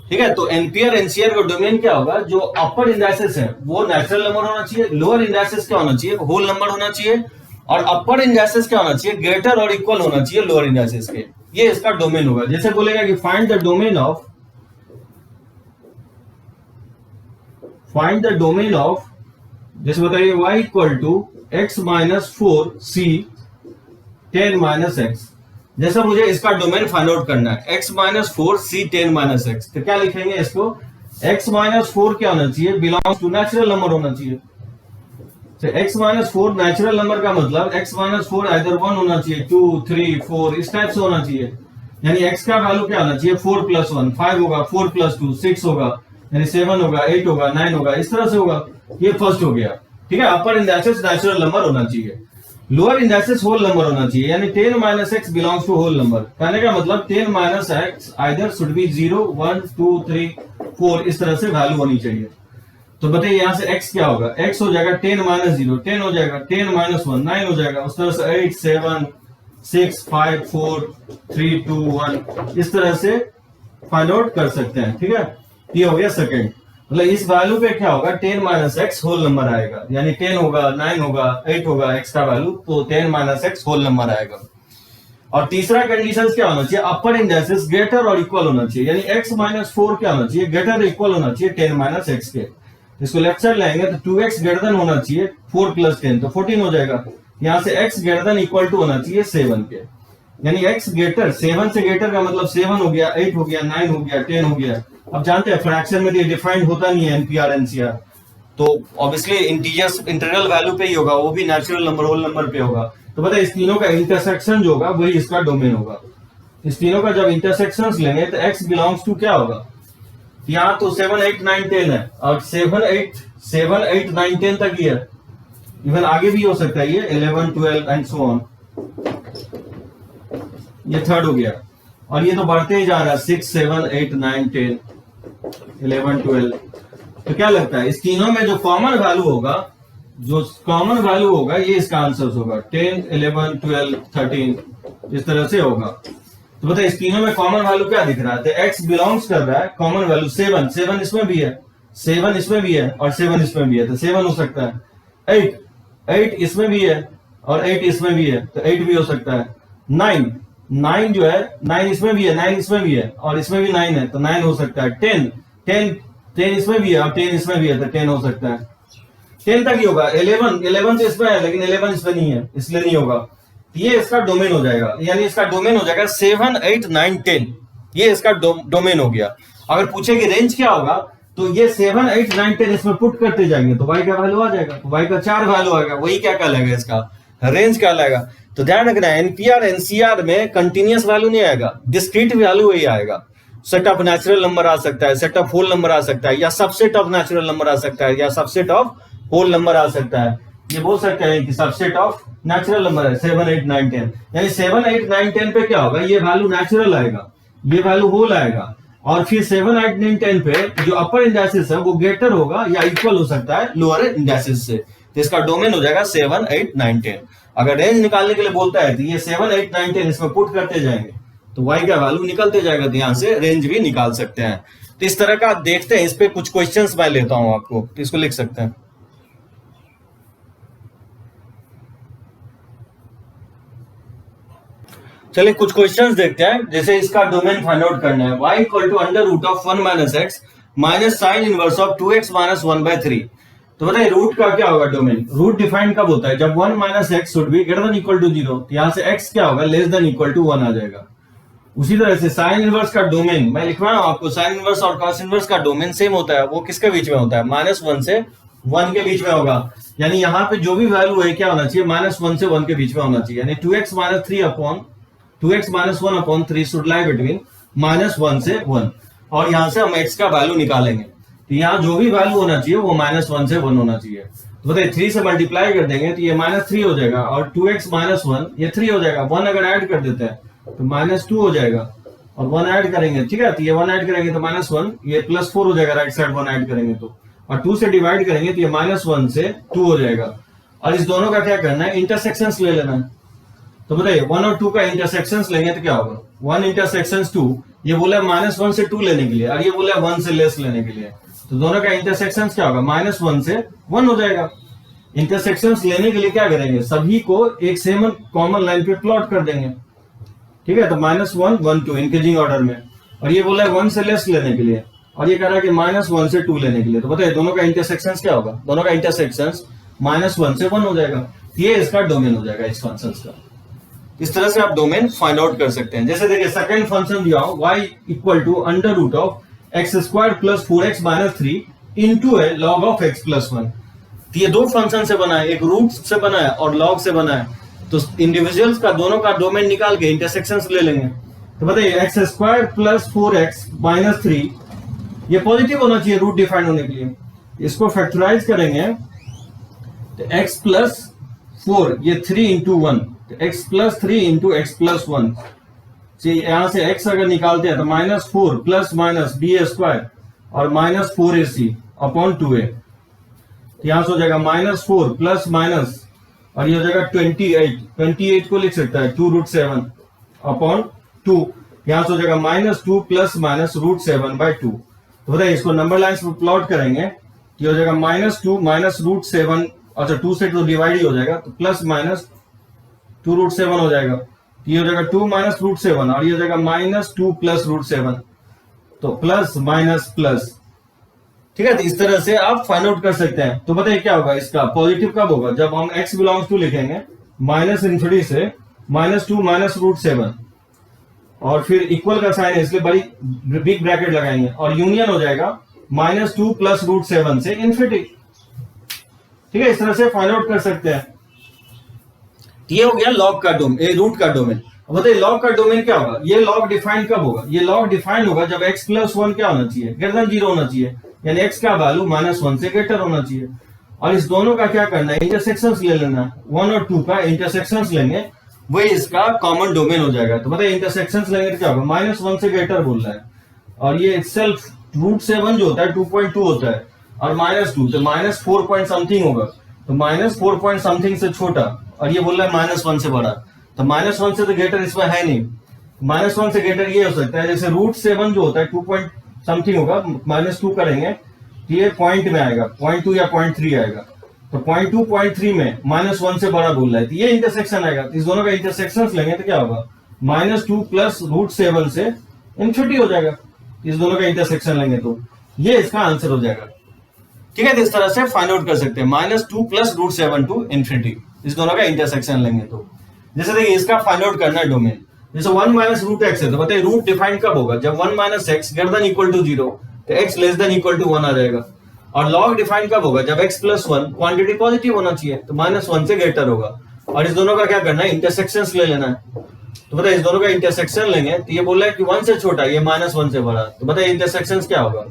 ठीक है। तो एनपीआर एनसीआर का डोमेन क्या होगा, जो अपर इंडाइसेस है वो नेचुरल नंबर होना चाहिए, लोअर इंडाइसेस क्या होना चाहिए, होल नंबर होना चाहिए, और अपर इंडाइसेस क्या होना चाहिए, ग्रेटर और इक्वल होना चाहिए लोअर इंडाइसेस के। ये इसका डोमेन होगा। जैसे बोलेगा कि फाइंड द डोमेन ऑफ, जैसे बताइए y equal to x minus 4 c 10 minus x. जैसा मुझे इसका डोमेन फाइंड आउट करना है, x minus 4 c 10 minus x, तो क्या लिखेंगे इसको, x माइनस 4 क्या होना चाहिए, बिलोंग्स टू नेचुरल नंबर होना चाहिए। तो x माइनस 4 नेचुरल नंबर का मतलब x माइनस 4 आइदर 1 होना चाहिए, 2, 3, 4 इस टाइप से होना चाहिए। यानी x का वैल्यू क्या होना चाहिए, 4 प्लस 1 5 होगा, 4 प्लस 2 6 होगा, यानी 7 होगा, 8 होगा, 9 होगा, इस तरह से होगा। ये फर्स्ट हो गया, ठीक है। अपर इंडेक्सेस नेचुरल नंबर होना चाहिए, लोअर इंडेक्सेस होल नंबर होना चाहिए। यानी 10 minus x belongs to whole number. कहने का मतलब 10 minus x either should be 0, 1, 2, 3, 4 इस तरह से वैल्यू होनी चाहिए। तो बताइए यहाँ से x क्या होगा, x हो जाएगा 10 माइनस 0 10 हो जाएगा, 10 माइनस 1 9 हो जाएगा, उस तरह से 8, 7, 6, 5, 4, 3, 2, 1 इस तरह से फाइंड आउट कर सकते हैं, ठीक है। ये हो गया सेकंड। मतलब इस वैल्यू पे क्या होगा, 10 माइनस एक्स होल नंबर आएगा, यानी 10 होगा, 9 होगा, 8 होगा x का वैल्यू, तो 10 माइनस एक्स होल नंबर आएगा। और तीसरा कंडीशन क्या होना चाहिए, अपर इंडेक्सेस ग्रेटर और इक्वल होना चाहिए। यानी x माइनस 4 क्या होना चाहिए, ग्रेटर इक्वल होना चाहिए 10 माइनस एक्स के। इसको लेफ्ट साइड लाएंगे तो 2x ग्रेटर देन होना चाहिए 4 प्लस 10 तो 14 हो जाएगा। यहां से x greater than equal to होना चाहिए 7 के। यानी x ग्रेटर 7 से ग्रेटर का मतलब 7 हो गया, 8 हो गया, 9 हो गया, 10 हो गया। अब जानते हैं फ्रैक्शन में तो ये डिफाइंड होता नहीं है एनपीआर एनसीआर, तो ऑब्वियसली इंटीजर्स इंटीग्रल वैल्यू पे ही होगा, वो भी नेचुरल नंबर होल नंबर पे होगा। तो पता है इस तीनों का इंटरसेक्शन जो होगा वही इसका डोमेन होगा। इस तीनों का जब इंटरसेक्शन लेंगे तो x बिलोंग्स टू क्या होगा, यहाँ तो 7, 8, 9, 10 है और 7, 8, 9, 10 तक ही है। इवन आगे भी हो सकता है ये 11, 12 एंड सो ऑन। ये थर्ड हो गया और ये तो बढ़ते ही जा रहा है 6, 7, 8, 9, 10, 11, 12। तो क्या लगता है इस तीनों में जो कॉमन वैल्यू होगा, ये इसका आंसर होगा 10, 11, 12, 13 इस तरह से होगा। तो बताइए इस तीनों में कॉमन वैल्यू क्या दिख रहा है, तो x बिलोंग्स कर रहा है कॉमन वैल्यू 7 इसमें भी है, 7 इसमें भी है और 7 इसमें भी है, तो 7 हो सकता है। 8 इसमें भी है और 8 इसमें भी है, तो 8 भी हो सकता है। 9 जो है 9 इसमें भी है, 9 इसमें भी है और इसमें भी 9 है, तो 9 हो सकता है। 10 इसमें भी है और 10 इसमें भी है, तो 10 हो सकता है। 10 तक ही होगा। 11 तो इसमें है लेकिन 11 इसमें नहीं है, इसलिए नहीं होगा। ये इसका डोमेन हो जाएगा, यानी इसका डोमेन हो जाएगा 7, 8, 9, 10 ये इसका डोमेन हो गया। अगर पूछे कि रेंज क्या होगा, तो ये 7, 8, 9, 10 इसमें पुट करते जाएंगे तो y का वैल्यू आ जाएगा, तो y का 4 वैल्यू आएगा, वही क्या कहलाएगा, इसका रेंज कहलाएगा। तो ध्यान रखना एनपीआर एनसीआर में कंटिन्यूअस वैल्यू नहीं आएगा, डिस्क्रीट वैल्यू वही आएगा। सेट ऑफ नेचुरल नंबर आ सकता है, सेट ऑफ होल नंबर आ सकता है, या सबसेट ऑफ नेचुरल नंबर आ सकता है, या सबसेट ऑफ होल नंबर आ सकता है। ये बोल सकते हैं कि सबसेट ऑफ नेचुरल नंबर है 7, 8, 9, 10। यानी 7, 8, 9, 10 पे क्या होगा, ये वैल्यू नेचुरल आएगा, ये वैल्यू होल आएगा। और फिर 7, 8, 9, 10 पे जो अपर इंडेक्सेस है वो ग्रेटर होगा या इक्वल हो सकता है लोअर इंडेक्सेस से, तो इसका डोमेन हो जाएगा 7, 8, 9, 10। अगर रेंज निकालने के लिए बोलता है तो ये 7, 8, 9, 10 इसमें पुट करते जाएंगे तो y का वैल्यू निकलते जाएगा, तो यहां से रेंज भी निकाल सकते हैं। तो इस तरह का आप देखते हैं, इस पे कुछ क्वेश्चंस मैं लेता हूं आपको, तो इसको लिख सकते हैं। चलिए कुछ क्वेश्चंस देखते हैं। जैसे इसका डोमेन फाइंड आउट करना है, y equal to under root of 1 minus x minus sine inverse of 2x minus 1/3। तो बताइए रूट का क्या होगा डोमेन, रूट डिफाइंड कब होता है, जब 1 minus x should be greater than equal to 0, तो यहां से x क्या होगा, लेस देन इक्वल टू 1 आ जाएगा। उसी तरह से साइन इनवर्स का डोमेन मैं लिख रहा हूं आपको, साइन इनवर्स और कॉस इनवर्स का डोमेन सेम होता है, वो किसके बीच में होता है, -1 से 1 के बीच में होगा। यानी यहाँ पे जो भी वैल्यू है क्या होना चाहिए, -1 से 1 के बीच में होना चाहिए। यानी 2x minus 1/3 should lie between -1 से 1, और यहां से हम x का वैल्यू निकालेंगे। तो यहाँ जो भी वैल्यू होना चाहिए वो -1 से 1 होना चाहिए। तो बताइए 3 से मल्टीप्लाई कर देंगे तो ये -3 हो जाएगा, और 2x माइनस 1 ये 3 हो जाएगा। 1 अगर ऐड कर देते हैं तो -2 हो जाएगा, और 1 ऐड करेंगे, ठीक है, तो ये 1 ऐड करेंगे तो -1, ये +4 हो जाएगा, राइट साइड 1 ऐड करेंगे तो, और 2 से डिवाइड करेंगे तो ये -1 से 2 हो जाएगा। और इस दोनों का क्या करना है, इंटरसेक्शंस ले लेना है। तो बताइए 1 और 2 का इंटरसेक्शंस लेंगे तो क्या होगा, 1 इंटरसेक्शंस 2, ये बोला -1 से 2 लेने के लिए, और ये बोला 1 से लेस लेने के लिए, तो दोनों का इंटरसेक्शंस क्या होगा, -1 से 1 हो जाएगा। इंटरसेक्शंस लेने के लिए क्या करेंगे, सभी को एक सेम कॉमन लाइन पे प्लॉट कर देंगे, ठीक है। तो -1, 1, 2 इंक्रीजिंग ऑर्डर में, और ये बोला है 1 से लेस लेने के लिए, और ये कह रहा है कि -1 से 2 लेने के लिए। तो बताइए दोनों का इंटरसेक्शंस क्या होगा, दोनों का इंटरसेक्शंस -1 से 1 हो जाएगा। ये इसका डोमेन हो जाएगा इस फंक्शन का। इस तरह से आप डोमेन फाइंड आउट कर सकते हैं। जैसे देखिए सेकंड फंक्शन दिया हो, y equal to under root of x² plus 4x minus 3 into है log ऑफ x प्लस 1। तो ये दो फंक्शन से बना है, एक रूट से बना है और लॉग से बना है। तो इंडिविजुअल्स का दोनों का डोमेन निकाल के इंटरसेक्शंस ले लेंगे। तो बताइए x square plus 4x minus 3 ये पॉजिटिव होना चाहिए रूट डिफाइन होने के लिए। इसको फैक्टराइज करेंगे तो x प्लस 4 ये 3 इंटू 1 तो x plus 3 into x plus 1। यहां से x अगर निकालते हैं तो minus 4 plus minus b square और माइनस 4ac अपॉन 2a। यहां से हो जाएगा माइनस 4 प्लस माइनस और ये हो जाएगा 28 को लिख सकता है 2√7 अपॉन 2। यहां से हो जाएगा माइनस 2 प्लस माइनस √7/2। तो बताइए इसको नंबर लाइन्स में प्लॉट करेंगे, ये हो जाएगा माइनस 2 माइनस √7, अच्छा 2 से तो डिवाइड ही हो जाएगा तो प्लस माइनस 2√7 हो जाएगा। ये हो जाएगा 2 माइनस √7 और ये हो जाएगा माइनस 2 प्लस √7, तो प्लस माइनस प्लस। ठीक है, तो इस तरह से आप फाइंड आउट कर सकते हैं। तो बताइए क्या होगा इसका पॉजिटिव कब होगा, जब हम x बिलोंग्स टू लिखेंगे माइनस इन्फिनिटी से माइनस 2 माइनस √7 और फिर इक्वल का साइन है इसलिए बड़ी बिग ब्रैकेट लगाएंगे और यूनियन हो जाएगा माइनस 2 प्लस √7 से इन्फिनिटी। ठीक है, इस तरह से फाइंड आउट कर सकते हैं। ये हो गया लॉग का डोमेन, रूट का डोमेन। अब बताइए लॉग का डोमेन क्या होगा, ये लॉग डिफाइन कब होगा, ये लॉग डिफाइन होगा जब x प्लस 1 क्या होना चाहिए, ग्रेटर देन 0 होना चाहिए, यानी x का वैल्यू -1 से ग्रेटर होना चाहिए। और इस दोनों का क्या करना है, इंटरसेक्शंस ले लेना है, 1 और 2 का इंटरसेक्शंस लेंगे, वही इसका कॉमन डोमेन हो जाएगा। तो बताइए इंटरसेक्शंस लेंगे तो क्या होगा, -1 से ग्रेटर बोल रहा है और ये इटसेल्फ √7 जो होता है 2.2 होता है और -2 तो -4 पॉइंट समथिंग होगा, तो -4 पॉइंट समथिंग से छोटा और ये बोल रहा है -1 से बड़ा, तो -1 से तो ग्रेटर इसमें है नहीं। -1 से ग्रेटर ये हो सकता है जैसे √7 जो होता है 2 पॉइंट समथिंग होगा, -2 करेंगे तो ये पॉइंट में आएगा, 0.2 या 0.3 आएगा, तो 0.2 0.3 में -1 से बड़ा बोल रहा है तो ये इंटरसेक्शन आएगा। तो इस दोनों का इंटरसेक्शन लेंगे तो क्या होगा, -2 प्लस √7 से इन्फिनिटी हो जाएगा। इस दोनों का इंटरसेक्शन लेंगे तो ये इसका आंसर हो जाएगा। ठीक है, तो इस तरह से फाइंड आउट कर सकते हैं -2 प्लस √7 टू इन्फिनिटी, इस दोनों का इंटरसेक्शन लेंगे तो। जैसे देखिए इसका फाइंड आउट करना है डोमेन, जैसे 1 माइनस √x है तो बताइए रूट डिफाइन कब होगा, जब 1 minus x greater than equal to 0 तो x less than equal to 1 आ जाएगा। और लॉग डिफाइन कब होगा, जब x प्लस 1 क्वांटिटी पॉजिटिव होना चाहिए तो -1 से ग्रेटर होगा। और इस दोनों का क्या करना है, इंटरसेक्शंस ले लेना है। तो बताइए इस दोनों का इंटरसेक्शन लेंगे तो ये बोल रहा है कि 1 से छोटा, ये -1 से बड़ा, तो बताइए इंटरसेक्शंस क्या होगा,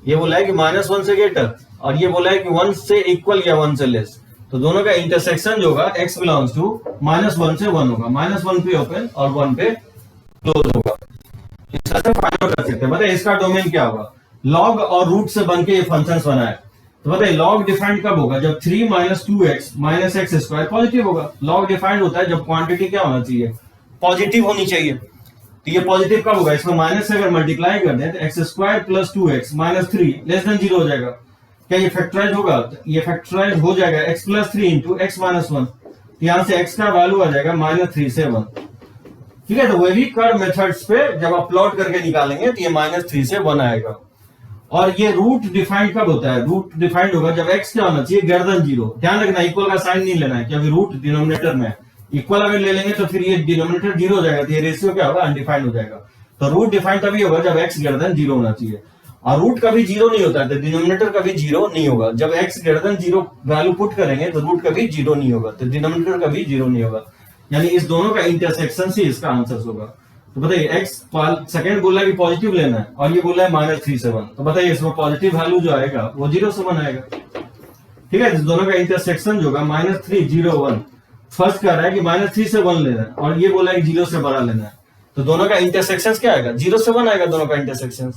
ये बोला है कि -1 से ग्रेटर और ये बोला है कि 1 से इक्वल या 1 से लेस, तो दोनों का इंटरसेक्शन जो होगा x बिलोंग्स टू -1 से 1 होगा, -1 पे ओपन और 1 पे क्लोज होगा। इस तरह से फाइंड आउट कर सकते हैं। बताइए इसका डोमेन क्या होगा, लॉग और रूट से बनके ये फंक्शंस बना है। तो बताइए लॉग डिफाइंड कब होगा, जब 3 minus 2x minus x square positive होगा। लॉग डिफाइंड होता है जब क्वांटिटी क्या होना चाहिए, पॉजिटिव होनी चाहिए। तो ये पॉजिटिव कब होगा, इसमें माइनस से अगर मल्टीप्लाई कर दें तो x square plus 2x minus 3 less than 0 हो जाएगा। क्या ये फैक्टराइज होगा, ये फैक्टराइज हो जाएगा x plus 3 into x minus 1, तो यहां से x का वैल्यू आ जाएगा -3 से 1। ठीक है, तो वही कर्व मेथड्स पे जब आप प्लॉट करके निकालेंगे तो ये -3 से 1 आएगा। और ये रूट डिफाइंड कब होता है, रूट डिफाइंड होगा जब x क्या होना चाहिए, ग्रेटर देन 0। ध्यान रखना इक्वल का साइन नहीं लेना है, क्योंकि रूट डिनोमिनेटर में है, इक्वल अगर ले लेंगे तो फिर ये डिनोमिनेटर 0 हो जाएगा, तो ये रेशियो क्या होगा, अनडिफाइंड हो जाएगा। तो रूट डिफाइंड तभी होगा जब x ग्रेटर देन 0 होना चाहिए, और रूट कभी 0 नहीं होता है, तो डिनोमिनेटर कभी 0 नहीं होगा। जब x greater than 0 value put करेंगे तो रूट कभी 0 नहीं होगा, तो डिनोमिनेटर कभी 0 नहीं होगा, यानी इस दोनों का इंटरसेक्शन से इसका आंसर होगा। तो बताइए x सेकंड बोला कि पॉजिटिव लेना है और ये बोला है -3 से 1, तो बताइए इसमें पॉजिटिव वैल्यू जो आएगा वो 0 से 1 आएगा। ठीक है, इस दोनों का इंटरसेक्शन जो होगा -3 0 1, फर्स्ट कह रहा है कि -3 से 1 लेना है और ये बोला है कि 0 से बड़ा लेना है, तो दोनों का इंटरसेक्शन क्या आएगा, 0 से 1 आएगा दोनों का इंटरसेक्शन,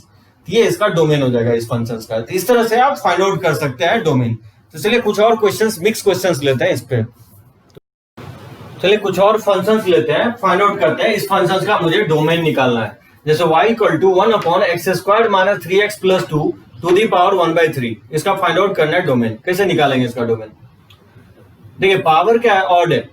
ये इसका डोमेन हो जाएगा इस फंक्शंस का। तो इस तरह से आप फाइंड आउट कर सकते हैं डोमेन। तो चलिए कुछ और क्वेश्चंस, मिक्स क्वेश्चंस लेते हैं इस पे। चलिए कुछ और फंक्शंस लेते हैं, फाइंड आउट करते हैं इस फंक्शंस का मुझे डोमेन निकालना है। जैसे y equal to 1/x² minus 3x plus 2 to the power 1/3, इसका फाइंड आउट करना है डोमेन। कैसे निकालेंगे इसका डोमेन, देखिए पावर क्या है, ऑड है,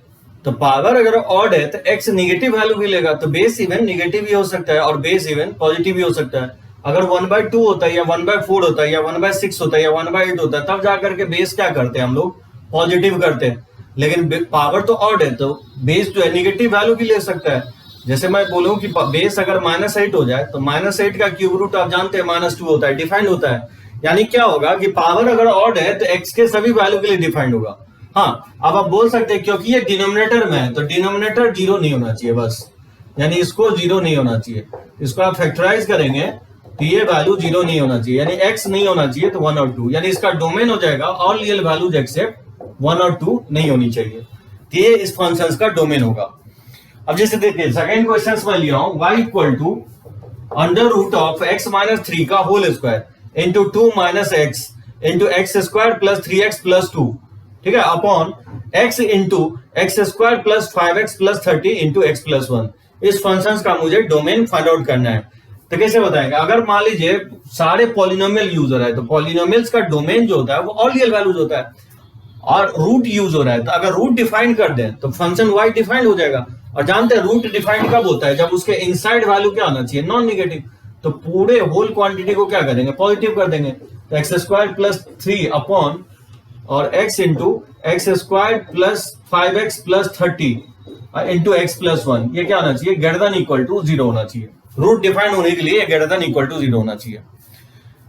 तो पावर अगर ऑड है तो x निगेटिव वैल्यू भी लेगा, तो बेस इवन निगेटिव भी हो सकता है और बेस इवन पॉजिटिव भी हो सकता है। अगर 1/2 होता है या 1/4 होता है या 1/6 होता है या 1/8 होता है, तब जाकर के बेस क्या करते हैं हम लोग, पॉजिटिव करते हैं। लेकिन पावर तो ऑड है तो बेस जो है निगेटिव वैल्यू भी ले सकता है। जैसे मैं बोलूं कि बेस अगर -8 हो जाए तो -8 का क्यूब रूट आप जानते हैं -2 होता है, डिफाइंड होता है, यानी क्या होगा कि पावर अगर ऑड है तो एक्स के सभी वैल्यू के लिए डिफाइंड होगा। हाँ, अब आप बोल सकते हैं क्योंकि ये डिनोमिनेटर में है तो डिनोमिनेटर जीरो नहीं होना चाहिए बस, यानी इसको जीरो नहीं होना चाहिए। इसको आप फैक्टराइज करेंगे तो ये वैल्यू जीरो नहीं होना चाहिए, यानी एक्स नहीं होना चाहिए तो 1 और 2, यानी इसका डोमेन हो जाएगा ऑल रियल वैल्यूज एक्सेप्ट 1 और 2 नहीं होनी चाहिए। तो ये इस फंक्शन का डोमेन होगा। अब जैसे देखिए सेकंड क्वेश्चन में लिया हूं y equal to under root of x minus 3 का whole square into 2 minus x into x square plus 3x plus 2, ठीक है, upon x into x square plus 5x plus 30 into x plus 1। इस फंक्शन का मुझे डोमेन फाइंड आउट करना है। तो कैसे बताएंगे? अगर मान लीजिए सारे पॉलिनोमियल यूज हो रहा है तो पॉलिनोमियल्स का डोमेन जो होता है वो ऑल रियल वैल्यूज होता है, और रूट यूज हो रहा है तो अगर रूट डिफाइन कर दें तो फंक्शन y डिफाइंड हो जाएगा। और जानते हैं रूट डिफाइंड कब होता है? जब उसके इनसाइड वैल्यू क्या आना चाहिए? Non negative. तो पूरे होल क्वांटिटी को क्या करेंगे? पॉजिटिव कर देंगे। तो एक्स स्क्वायर प्लस 3 अपॉन और x into x square plus 5x plus 30 into x plus 1, ये क्या होना चाहिए? ग्रेटर देन इक्वल टू 0 होना चाहिए। रूट डिफाइंड होने के लिए ग्रेटर देन इक्वल टू 0 होना चाहिए।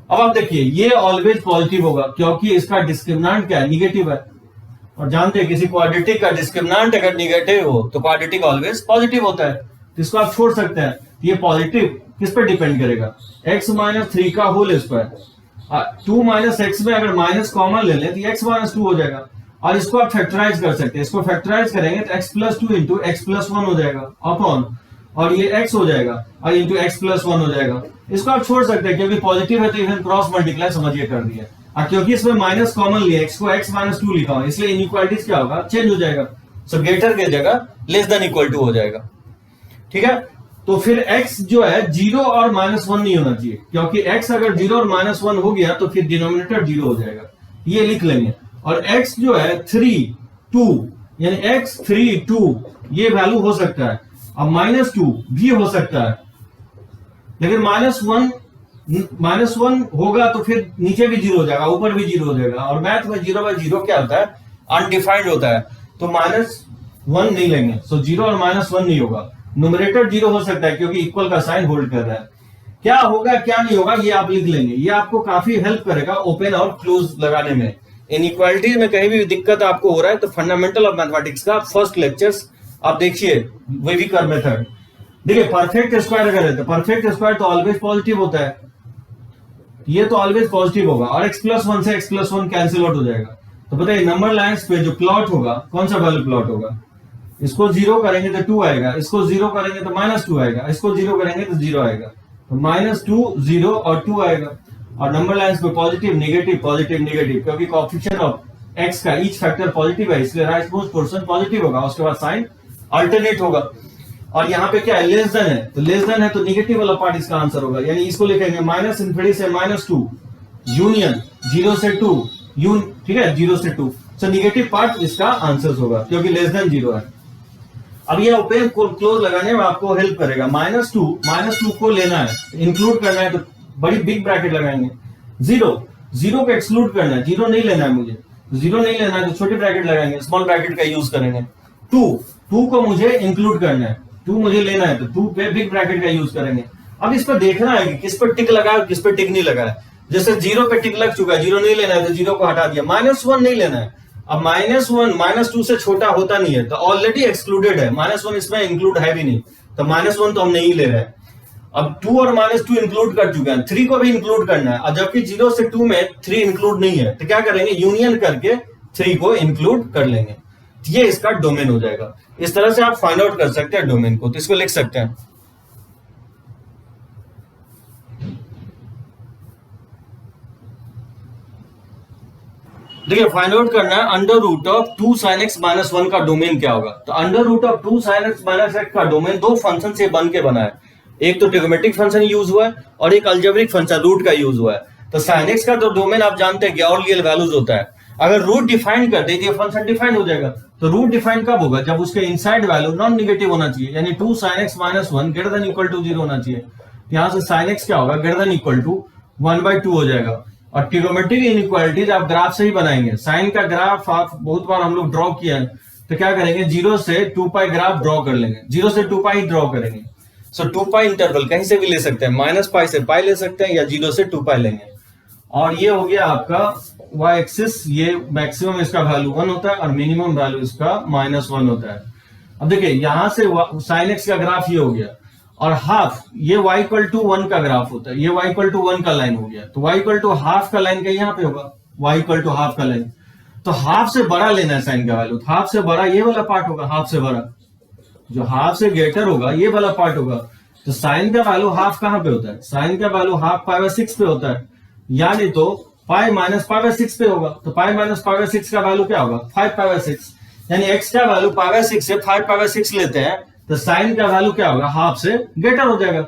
अब आप देखिए ये ऑलवेज पॉजिटिव होगा क्योंकि इसका डिस्क्रिमिनेंट क्या है? निगेटिव है। और जानते हैं किसी क्वाड्रेटिक का डिस्क्रिमिनेंट अगर निगेटिव हो तो क्वाड्रेटिक ऑलवेज पॉजिटिव होता है, तो इसको आप छोड़ सकते हैं। ये पॉजिटिव किस पर डिपेंड करेगा? x माइनस 3 का होल स्क्वायर। 2 माइनस एक्स में अगर माइनस कॉमन ले लें तो x माइनस 2 हो जाएगा, और इसको आप फैक्टराइज कर सकते हैं। इसको फैक्टराइज करेंगे तो x plus 2 into x plus 1 हो जाएगा अपॉन, और ये x हो जाएगा और इंटू एक्स प्लस 1 हो जाएगा। इसको आप छोड़ सकते हैं क्योंकि पॉजिटिव है तो इवन क्रॉस मल्टीप्लाई समझिए कर दिया। और क्योंकि इसमें माइनस कॉमन लिया, x को x माइनस 2 लिखा हुआ, इसलिए इनइक्वालिटीज क्या होगा? चेंज हो जाएगा। सो ग्रेटर की जगह लेस देन इक्वल टू हो जाएगा, ठीक है। तो फिर x जो है 0 और माइनस 1 नहीं होना चाहिए, क्योंकि x अगर 0 और माइनस 1 हो गया तो फिर डिनोमिनेटर 0 हो जाएगा, ये लिख लेंगे। और x जो है 3 2, यानी x 3 2 ये वैल्यू हो सकता है। अब माइनस 2 भी हो सकता है, लेकिन माइनस 1 होगा तो फिर नीचे भी 0 हो जाएगा, ऊपर भी 0 हो जाएगा। और मैथ में 0 बाय 0 क्या होता है? अनडिफाइंड होता है, तो माइनस 1 नहीं लेंगे। सो 0 और माइनस 1 नहीं होगा। न्यूमरेटर 0 हो सकता है क्योंकि इक्वल का साइन होल्ड कर रहा है। क्या होगा क्या नहीं होगा ये आप लिख लेंगे, ये आपको काफी हेल्प करेगा ओपन और क्लोज लगाने में। इनइक्वालिटीज में कहीं भी दिक्कत आपको हो रहा है तो फंडामेंटल ऑफ मैथमेटिक्स का फर्स्ट लेक्चर्स आप देखिए, वेविकर मेथड। देखिए परफेक्ट स्क्वायर अगर है तो परफेक्ट स्क्वायर तो ऑलवेज पॉजिटिव होता है, ये तो ऑलवेज पॉजिटिव होगा, और x प्लस 1 से x प्लस 1 कैंसिल आउट हो जाएगा। तो बताइए नंबर लाइन्स पे जो प्लॉट होगा कौन सा वैल्यू प्लॉट होगा? इसको 0 करेंगे तो 2 आएगा, इसको 0 करेंगे तो माइनस 2 आएगा, इसको 0 करेंगे तो 0 आएगा। तो माइनस 2 0 और 2 आएगा। और नंबर लाइन्स पे पॉजिटिव नेगेटिव पॉजिटिव नेगेटिव, क्योंकि कोएफिशिएंट ऑफ x का ईच फैक्टर पॉजिटिव है इसलिए राइट मोस्ट पोर्शन पॉजिटिव होगा, उसके बाद साइन अल्टरनेट होगा। और यहाँ पे क्या है? लेस देन है, तो लेस देन है तो निगेटिव वाला पार्ट इसका आंसर होगा, यानी इसको लिखेंगे माइनस इनफिनिटी से माइनस 2 यूनियन 0 से 2 ठीक है, 0 से 2। सो निगेटिव पार्ट इसका आंसर होगा क्योंकि लेस देन 0 है। अब ये ओपन क्लोज लगाने में आपको हेल्प करेगा। माइनस टू को लेना है, इंक्लूड करना है तो बड़ी बिग ब्रैकेट लगाएंगे। 0 को एक्सक्लूड करना है, 0 नहीं लेना है मुझे, 0 नहीं लेना है तो छोटी ब्रैकेट लगाएंगे, स्मॉल ब्रैकेट का यूज करेंगे। 2 को मुझे इंक्लूड करना है, 2 मुझे लेना है तो 2 पे बिग ब्रैकेट का यूज करेंगे। अब इस पर देखना है कि किस पर टिक लगा है किस पर टिक नहीं लगा है। जैसे 0 पे टिक लग चुका है, 0 नहीं लेना है तो 0 को हटा दिया। माइनस 1 नहीं लेना है। अब माइनस 1 माइनस 2 से छोटा होता नहीं है तो ऑलरेडी एक्सक्लूडेड है, माइनस 1 इसमें इंक्लूड है भी नहीं, तो माइनस 1 तो हम नहीं ले रहे हैं। अब 2 और माइनस 2 इंक्लूड कर चुके हैं, 3 को भी इंक्लूड करना है, और जबकि 0 से 2 में 3 इंक्लूड नहीं है तो क्या करेंगे? यूनियन करके 3 को इंक्लूड कर लेंगे, ये इसका डोमेन हो जाएगा। इस तरह से आप फाइंड आउट कर सकते हैं डोमेन को, तो इसको लिख सकते हैं। देखिए फाइंड आउट करना है under root of 2 sin x minus 1 का डोमेन क्या होगा। तो under root of 2 sin x minus 1 का डोमेन दो फंक्शन से बन के बना है, एक तो ट्रिग्नोमेट्रिक फंक्शन यूज हुआ है और एक अलजेब्रिक फंक्शन रूट का यूज हुआ है। तो sin x का तो डोमेन आप जानते हैं कि ऑल रियल वैल्यूज होता है। अगर रूट डिफाइन कर दे तो फंक्शन डिफाइन हो जाएगा। तो रूट डिफाइन कब होगा? जब उसके इनसाइड वैल्यू नॉन नेगेटिव होना चाहिए, यानी 2 sin x minus 1 greater than equal to 0 होना चाहिए। यहां से sin x क्या होगा? ग्रेटर देन इक्वल टू 1/2 हो जाएगा। और ट्रिग्नोमेट्रिक इनइक्वालिटीज आप ग्राफ से ही बनाएंगे। साइन का ग्राफ आप बहुत बार हम लोग ड्रॉ किया है, तो क्या करेंगे? 0 से 2 पाई ग्राफ ड्रॉ कर लेंगे, 0 से 2 पाई ड्रॉ करेंगे। सो 2 पाई इंटरवल कहीं से भी ले सकते हैं, माइनस पाई से पाई ले सकते हैं या 0 से 2 पाई लेंगे। और ये हो गया आपका वाई एक्सिस, ये मैक्सिमम इसका वैल्यू 1 होता है और मिनिमम वैल्यू इसका -1 होता है। अब देखिए यहां से साइन एक्स का ग्राफ ये हो गया, और हाफ ये y इक्वल टू 1 का ग्राफ होता है, ये y इक्वल टू 1 का लाइन हो गया, तो y इक्वल टू हाफ का लाइन का यहाँ पे होगा, y इक्वल टू हाफ का लाइन। तो हाफ से बड़ा लेना है साइन का वैल्यू, हाफ से बड़ा ये वाला पार्ट होगा, हाफ से बड़ा जो हाफ से ग्रेटर होगा ये वाला पार्ट होगा। तो साइन का वैल्यू हाफ कहां पे होता है, साइन का वैल्यू हाफ π/6 पे होता है, यानी तो पाई माइनस π/6 पे होगा। तो पाई माइनस π/6 का वैल्यू क्या होगा, 5π/6, यानी x का वैल्यू π/6 से 5π/6 लेते हैं तो साइन का वैल्यू क्या होगा, हाफ से ग्रेटर हो जाएगा,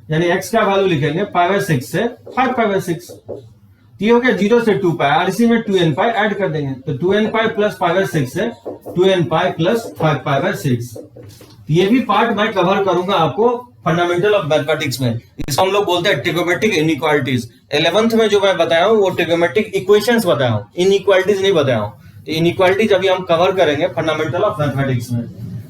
यानी x का वैल्यू लिखेंगे π/6 से 5π/6। ये हो गया 0 से 2π, और इसी में 2nπ ऐड कर देंगे, तो 2nπ प्लस π/6 से 2nπ प्लस 5π/6। ये भी पार्ट मैं कवर करूंगा आपको फंडामेंटल ऑफ मैथमेटिक्स में, इसको हम लोग बोलते हैं ट्रिगोमेट्रिक इनइक्वालिटीज। 11th में जो मैं बताया हूँ वो ट्रिगोमेट्रिक इक्वेशंस बताया हूँ, इनइक्वालिटीज नहीं बताया हूँ। तो इनइक्वालिटीज अभी हम कवर करेंगे फंडामेंटल ऑफ मैथमेटिक्स में।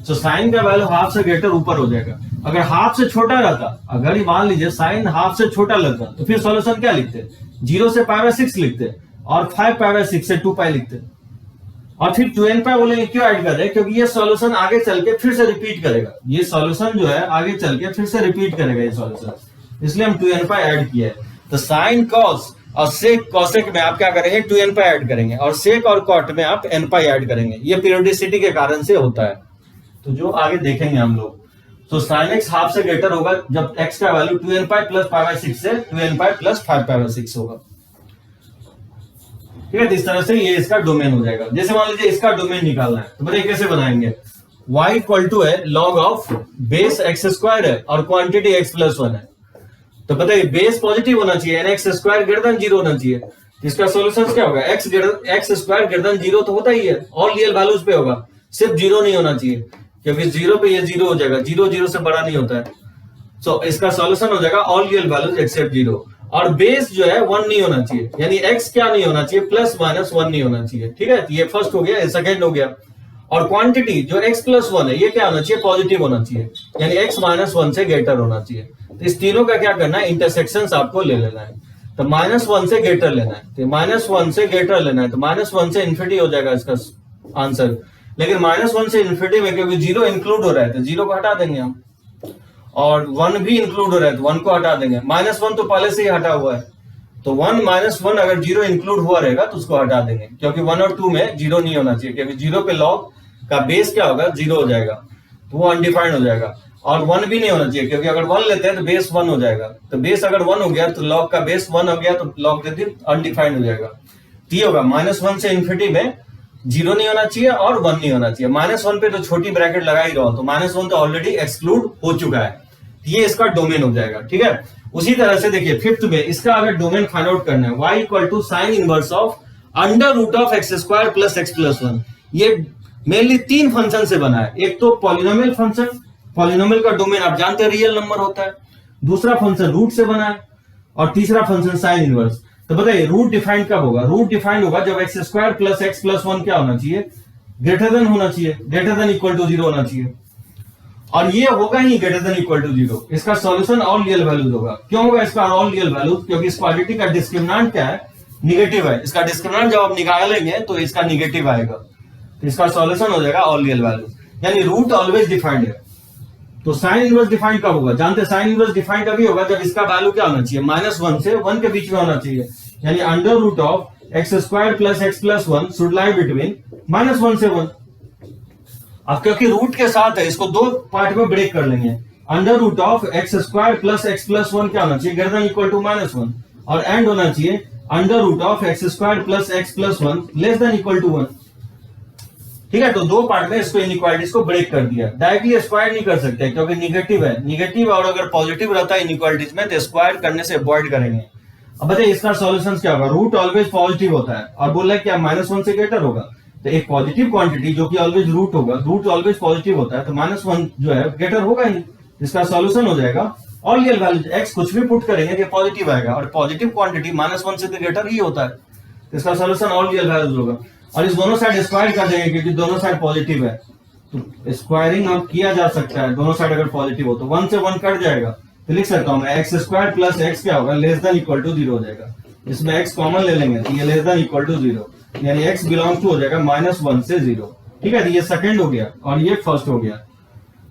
तो साइन का वैल्यू हाफ से ग्रेटर ऊपर हो जाएगा, अगर हाफ से छोटा रहता, अगर ये मान लीजिए साइन हाफ से छोटा लगता, तो फिर सॉल्यूशन क्या लिखते, 0 से π/6 लिखते और 5π/6 से 2π लिखते, और फिर 2nπ बोलेंगे क्यों ऐड कर रहे हैं, क्योंकि ये सॉल्यूशन आगे चल के फिर से रिपीट करेगा, ये सॉल्यूशन जो है आगे चल के फिर से रिपीट करेगा ये सॉल्यूशन, इसलिए हम 2nπ ऐड किया है। तो साइन कॉस और सेक कॉसेक में आप क्या करेंगे, 2nπ ऐड करेंगे, और सेक और कॉट में आप nπ ऐड करेंगे, ये पीरियोडिसिटी के कारण से होता है। तो जो आगे देखेंगे हम लोग, तो साइन एक्स हाफ से ग्रेटर होगा जब x का वैल्यू 2nπ प्लस π/6 से 2nπ प्लस 5π/6 होगा। ठीक है, इस तरह से ये इसका डोमेन हो जाएगा। जैसे मान लीजिए इसका डोमेन निकालना है, तो बताइए कैसे बनाएंगे। y इक्वल टू है log of base x square है और क्वांटिटी x प्लस 1 है, तो बताइए बेस पॉजिटिव होना चाहिए, यानी x स्क्वायर ग्रेटर देन 0 होना चाहिए। इसका सॉल्यूशन क्या होगा, x स्क्वायर ग्रेटर देन 0 तो होता ही है, ऑल रियल वैल्यूज पे होगा, सिर्फ 0 नहीं होना चाहिए, क्योंकि 0 पे ये 0 हो जाएगा, 0 0 से बड़ा नहीं होता है। सो इसका सॉल्यूशन हो जाएगा ऑल रियल वैल्यूज एक्सेप्ट 0, और बेस जो है 1 नहीं होना चाहिए, यानी x क्या नहीं होना चाहिए, प्लस माइनस 1 नहीं होना चाहिए। ठीक है, ये फर्स्ट हो गया, ये सेकंड हो गया। और क्वांटिटी जो x प्लस 1 है ये क्या होना चाहिए, पॉजिटिव होना चाहिए, यानी x माइनस 1 से ग्रेटर होना चाहिए। तो इस तीनों का क्या करना है, इंटरसेक्शन आपको ले लेना है, तो -1 से ग्रेटर लेना है, तो -1 से ग्रेटर लेना है, तो -1 से इन्फिनिटी हो जाएगा इसका आंसर। लेकिन -1 से इन्फिनिटी में क्योंकि 0 इंक्लूड हो रहा है तो 0 को हटा देंगे हम, और 1 भी इंक्लूड हो रहा है तो 1 को हटा देंगे, -1 तो पहले से ही हटा हुआ है, तो 1 -1 अगर 0 इंक्लूड हुआ रहेगा तो उसको हटा देंगे, क्योंकि 1 और 2 में 0 नहीं होना चाहिए, क्योंकि 0 पे लॉग का बेस क्या होगा, 0 हो जाएगा, तो वो अनडिफाइंड हो जाएगा। और 1 भी नहीं होना चाहिए, क्योंकि अगर 1 लेते हैं तो बेस 1 हो जाएगा, तो बेस अगर 1 हो गया तो लॉग का बेस 1 हो गया, तो लॉग अनडिफाइंड हो जाएगा। तो ये होगा -1 से इन्फिनिटी में 0 नहीं होना चाहिए और 1 नहीं होना चाहिए। -1 पे तो छोटी ब्रैकेट लगा ही रहो, तो -1 तो ऑलरेडी एक्सक्लूड हो चुका है, ये इसका डोमेन हो जाएगा। ठीक है, उसी तरह से देखिए फिफ्थ में इसका अगर डोमेन फाइंड आउट करना है, y equal to sine inverse of under root of x square plus x plus 1। ये मेनली 3 फंक्शन से बना है, एक तो पॉलिनोमियल फंक्शन, पॉलिनोमियल का डोमेन आप जानते हैं रियल नंबर होता है, दूसरा फंक्शन रूट से बना है, और तीसरा फंक्शन साइन इनवर्स। तो बताइए रूट डिफाइंड कब होगा, रूट डिफाइंड होगा जब x square plus x plus 1 क्या होना चाहिए, ग्रेटर देन होना चाहिए, ग्रेटर देन इक्वल टू 0 होना चाहिए, और ये होगा ही ग्रेटर देन इक्वल टू 0। इसका सॉल्यूशन ऑल रियल वैल्यूज होगा। क्यों होगा इसका ऑल रियल वैल्यूज, क्योंकि इस क्वांटिटी का डिस्क्रिमिनेंट क्या है, निगेटिव है, इसका डिस्क्रिमिनेंट जब आप निकालेंगे तो इसका निगेटिव आएगा, तो इसका सॉल्यूशन हो जाएगा ऑल रियल वैल्यूज, यानी रूट ऑलवेज डिफाइंड है। तो साइन इनवर्स डिफाइंड कब होगा, जानते हैं साइन इनवर्स डिफाइंड कभी होगा जब इसका वैल्यू क्या होना चाहिए, -1 से 1 के बीच में होना चाहिए, यानी under root of x square plus x plus 1 should lie between -1 से 1। अब क्योंकि रूट के साथ है, इसको 2 पार्ट में ब्रेक कर लेंगे। Under root of x square plus x plus 1 क्या होना चाहिए, ग्रेटर देन इक्वल टू -1, और एंड होना चाहिए under root of x square plus x plus 1 less than equal to 1। ठीक है, तो 2 पार्ट में इसको इनइक्वालिटीज को ब्रेक कर दिया। डायरेक्टली स्क्वायर नहीं कर सकते क्योंकि निगेटिव है, निगेटिव और अगर पॉजिटिव रहता है इनइक्वालिटीज में तो स्क्वायर करने से अवॉइड करेंगे। अब बताइए इसका सॉल्यूशन क्या होगा, रूट ऑलवेज पॉजिटिव होता है और बोल रहा है क्या -1 से ग्रेटर होगा, तो एक पॉजिटिव क्वांटिटी जो कि ऑलवेज रूट होगा, रूट ऑलवेज पॉजिटिव होता है, तो -1 जो है ग्रेटर होगा ही, इसका सॉल्यूशन हो जाएगा ऑल रियल वैल्यूज। x कुछ भी पुट करेंगे तो पॉजिटिव आएगा, और पॉजिटिव क्वांटिटी -1 से ग्रेटर ही होता है, इसका सॉल्यूशन ऑल रियल वैल्यूज होगा। और इस दोनों साइड स्क्वायर कर देंगे क्योंकि दोनों साइड पॉजिटिव है, तो स्क्वायरिंग अब किया जा सकता है, दोनों साइड अगर पॉजिटिव हो तो 1 से 1 कट जाएगा, तो लिख सकता हूं मैं x स्क्वायर प्लस x क्या होगा, लेस देन इक्वल टू 0 हो जाएगा। इसमें x कॉमन ले लेंगे तो ये लेस देन इक्वल टू 0, यानी x बिलोंग्स टू हो जाएगा -1 से 0। ठीक है, तो ये सेकंड हो गया और ये फर्स्ट हो गया।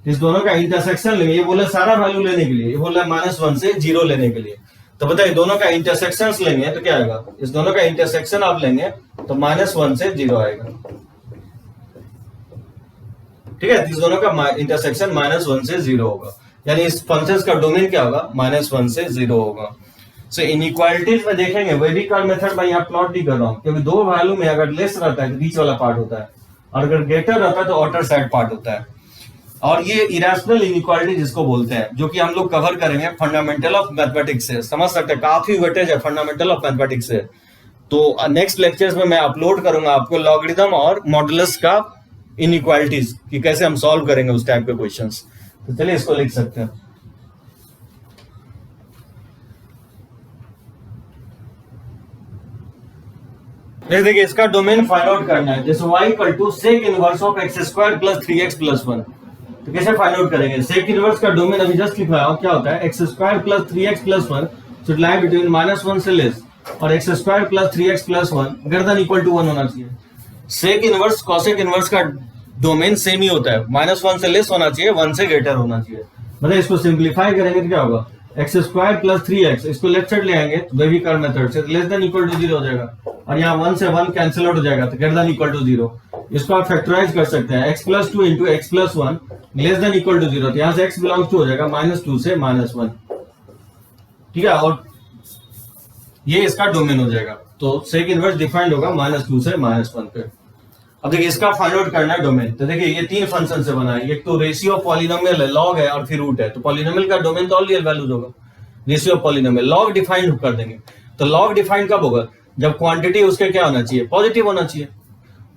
इस दोनों का इंटरसेक्शन लेंगे, ये बोला सारा वैल्यू लेने के लिए, ये बोला -1 से 0 लेने के लिए। तो बताइए दोनों का इंटरसेक्शन लेंगे तो क्या आएगा, इस दोनों का इंटरसेक्शन आप लेंगे तो -1 से 0 आएगा। ठीक है, इस दोनों का इंटरसेक्शन -1 से 0 होगा, यानी इस फंक्शन का डोमेन क्या होगा, -1 से 0 होगा। सो इनइक्वालिटीज में देखेंगे वेविकल मेथड में यहाँ प्लॉट नहीं कर रहा हूं, क्योंकि दो वैल्यू में अगर लेस रहता है तो बीच वाला पार्ट होता है, और अगर ग्रेटर रहता है तो आउटर साइड पार्ट होता है। और ये इरेशनल इनइक्वालिटी जिसको बोलते हैं, जो कि हम लोग कवर करेंगे फंडामेंटल ऑफ मैथमेटिक्स से, समझ सकते हैं काफी वेटेज है फंडामेंटल ऑफ मैथमेटिक्स से। तो नेक्स्ट लेक्चर्स में मैं अपलोड करूंगा आपको लॉगरिथम और मॉडुलस का इनइक्वालिटीज कि कैसे हम सॉल्व करेंगे उस टाइप के क्वेश्चंस। तो चलिए इसको लिख सकते हैं। देखिए इसका डोमेन फाइंड आउट करना है, जैसे y equal to sec inverse of x² plus 3x plus 1। तो कैसे फाइंड आउट करेंगे, सेक इनवर्स का डोमेन अभी जस्ट लिखा है, क्या होता है x² plus 3x plus 1 should lie between -1 से लेस, और x² plus 3x plus 1 greater than equal to 1 होना चाहिए। सेक इनवर्स कॉसेक इनवर्स का डोमेन सेम ही होता है, -1 से लेस होना चाहिए, 1 से ग्रेटर होना चाहिए। मतलब इसको सिंप्लीफाई करेंगे तो क्या होगा, x² प्लस 3x, इसको लेफ्ट साइड ले आएंगे वेविकल मेथड से, लेस देन इक्वल टू 0 हो जाएगा, और यहाँ 1 से 1 कैंसिल आउट हो जाएगा तो ग्रेटर देन इक्वल टू 0। इसको आप फैक्टराइज कर सकते हैं, x plus 2 into x plus 1 less than equal to 0, तो यहाँ से x बिलोंग्स टू हो जाएगा -2 से -1। ठीक है, और ये इसका डोमेन हो जाएगा। तो सेक इनवर्स डिफाइंड होगा -2 से -1 पे। अब देखिए इसका फाइंड आउट करना है डोमेन, तो देखिए ये तीन फंक्शन से बना है, एक तो रेशियो ऑफ पॉलिनोमियल है, लॉग है और फिर रूट है। तो पॉलिनोमियल का डोमेन तो ऑल रियल वैल्यूज होगा, ratio of polynomial. Log defined कर देंगे, तो लॉग डिफाइंड कब होगा, जब क्वांटिटी उसके क्या होना चाहिए, पॉजिटिव होना चाहिए।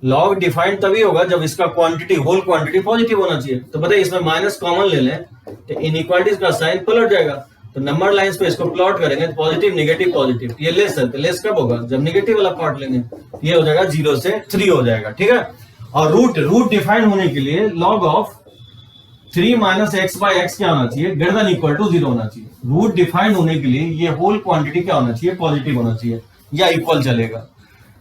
लॉग डिफाइंड तभी होगा जब इसका क्वांटिटी होल क्वांटिटी पॉजिटिव होना चाहिए। तो बताइए इसमें माइनस कॉमन ले लें तो इनइक्वालिटीज का साइन पलट जाएगा, तो नंबर लाइंस पे इसको प्लॉट करेंगे तो पॉजिटिव नेगेटिव पॉजिटिव, ये लेस है तो लेस कब होगा, जब नेगेटिव वाला पार्ट लेंगे, ये हो जाएगा 0 से 3 हो जाएगा। ठीक है, और रूट डिफाइन होने के लिए log of 3 minus x by x क्या होना चाहिए, ग्रेटर देन इक्वल टू 0 होना चाहिए। रूट डिफाइन होने के लिए ये होल क्वांटिटी क्या होना चाहिए, पॉजिटिव होना चाहिए या इक्वल चलेगा।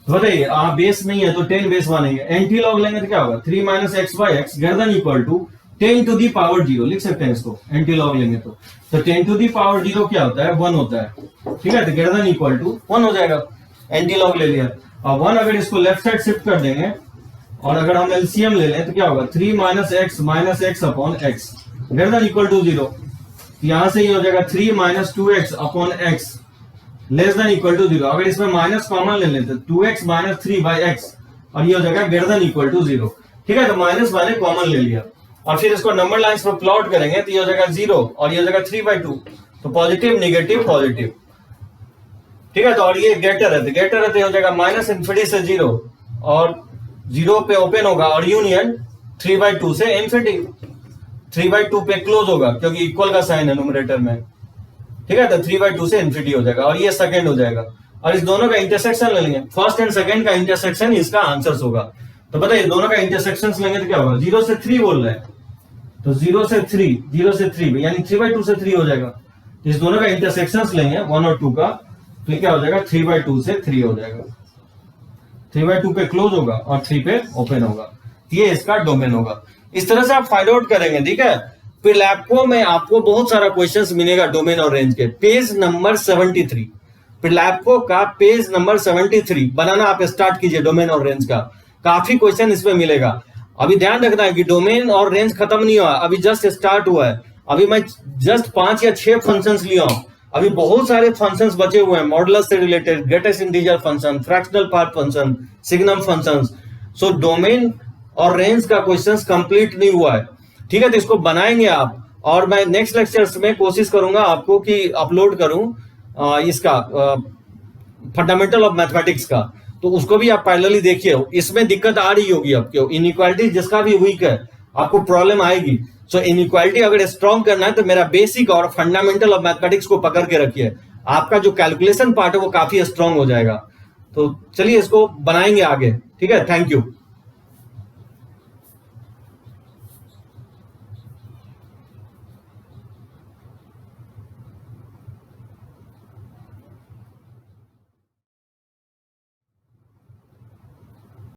तो बताइए बेस नहीं है तो 10 बेस बनेंगे, एंटी लॉग लेंगे तो क्या होगा, 3 minus x by x greater than equal to 10 to the power 0 लिख सकते हैं इसको, एंटी लॉग लेंगे तो 10 टू दी पावर 0 क्या होता है, 1 होता है। ठीक है, तो ग्रेटर देन इक्वल टू 1 हो जाएगा, एंटी लॉग ले लिया। और 1 अगर इसको लेफ्ट साइड शिफ्ट कर देंगे और अगर हम एलसीएम ले लें तो क्या होगा, 3 minus x upon x greater than equal to 0। यहां से ये हो जाएगा 3 minus 2x upon x less than equal to 0। अगर इसमें माइनस कॉमन ले लेते 2x माइनस 3 बाई एक्स, और ये हो जाएगा ग्रेटर देन इक्वल टू 0। ठीक है, तो माइनस मैंने कॉमन ले लिया, और फिर इसको नंबर लाइंस पर प्लॉट करेंगे तो ये हो जाएगा 0 और ये हो जाएगा 3/2, तो पॉजिटिव नेगेटिव पॉजिटिव। ठीक है, तो और ये ग्रेटर है तो हो जाएगा माइनस इन्फिनिटी से 0 और 0 पे ओपन होगा, और यूनियन 3/2 से इन्फिनिटी, 3/2 पे क्लोज होगा क्योंकि इक्वल का साइन है न्यूमरेटर में। ठीक है, तो 3/2 से इन्फिनिटी हो जाएगा, और ये सेकंड हो जाएगा, और इस दोनों का इंटरसेक्शन ले लेंगे, फर्स्ट एंड सेकंड का इंटरसेक्शन इसका आंसर होगा। तो बताइए दोनों का इंटरसेक्शन लेंगे तो क्या होगा, 0 से 3 बोल रहे हैं तो 0 से 3 यानी 3/2 से 3 हो जाएगा। तो इस दोनों का इंटरसेक्शन लेंगे 1 और 2 का, तो क्या हो जाएगा 3/2 से 3 हो जाएगा, 3/2 पे क्लोज होगा और 3 पे ओपन होगा, ये इसका डोमेन होगा। इस तरह से आप फाइंड आउट करेंगे। ठीक है, फिर लैपको में आपको बहुत सारा क्वेश्चंस मिलेगा डोमेन और रेंज के, पेज नंबर 73, फिर लैपको का पेज नंबर 73 बनाना आप स्टार्ट कीजिए डोमेन और रेंज का, काफी क्वेश्चन इसमें मिलेगा। अभी ध्यान रखना है कि डोमेन और रेंज खत्म नहीं हुआ, अभी जस्ट स्टार्ट हुआ है, अभी मैं जस्ट 5 या 6 फंक्शंस लिया हूं, अभी बहुत सारे फंक्शंस बचे हुए हैं, मॉडुलस से related, greatest integer function, fractional part function, signum functions. So domain और रेंज का क्वेश्चंस कंप्लीट नहीं हुआ है। ठीक है, तो इसको बनाएंगे आप, और मैं नेक्स्ट लेक्चर्स में कोशिश करूंगा आपको कि अपलोड करूं इसका फंडामेंटल ऑफ मैथमेटिक्स का, तो उसको भी आप पैरेलली देखिए। इसमें दिक्कत आ रही होगी आपको, इनइक्वालिटी जिसका भी वीक है आपको प्रॉब्लम आएगी। सो इनइक्वालिटी अगर स्ट्रॉन्ग करना है तो मेरा बेसिक और फंडामेंटल ऑफ मैथमेटिक्स को पकड़ के रखिए, आपका जो कैलकुलेशन पार्ट है वो काफी स्ट्रॉन्ग हो जाएगा। तो चलिए इसको बनाएंगे आगे। ठीक है, थैंक यू।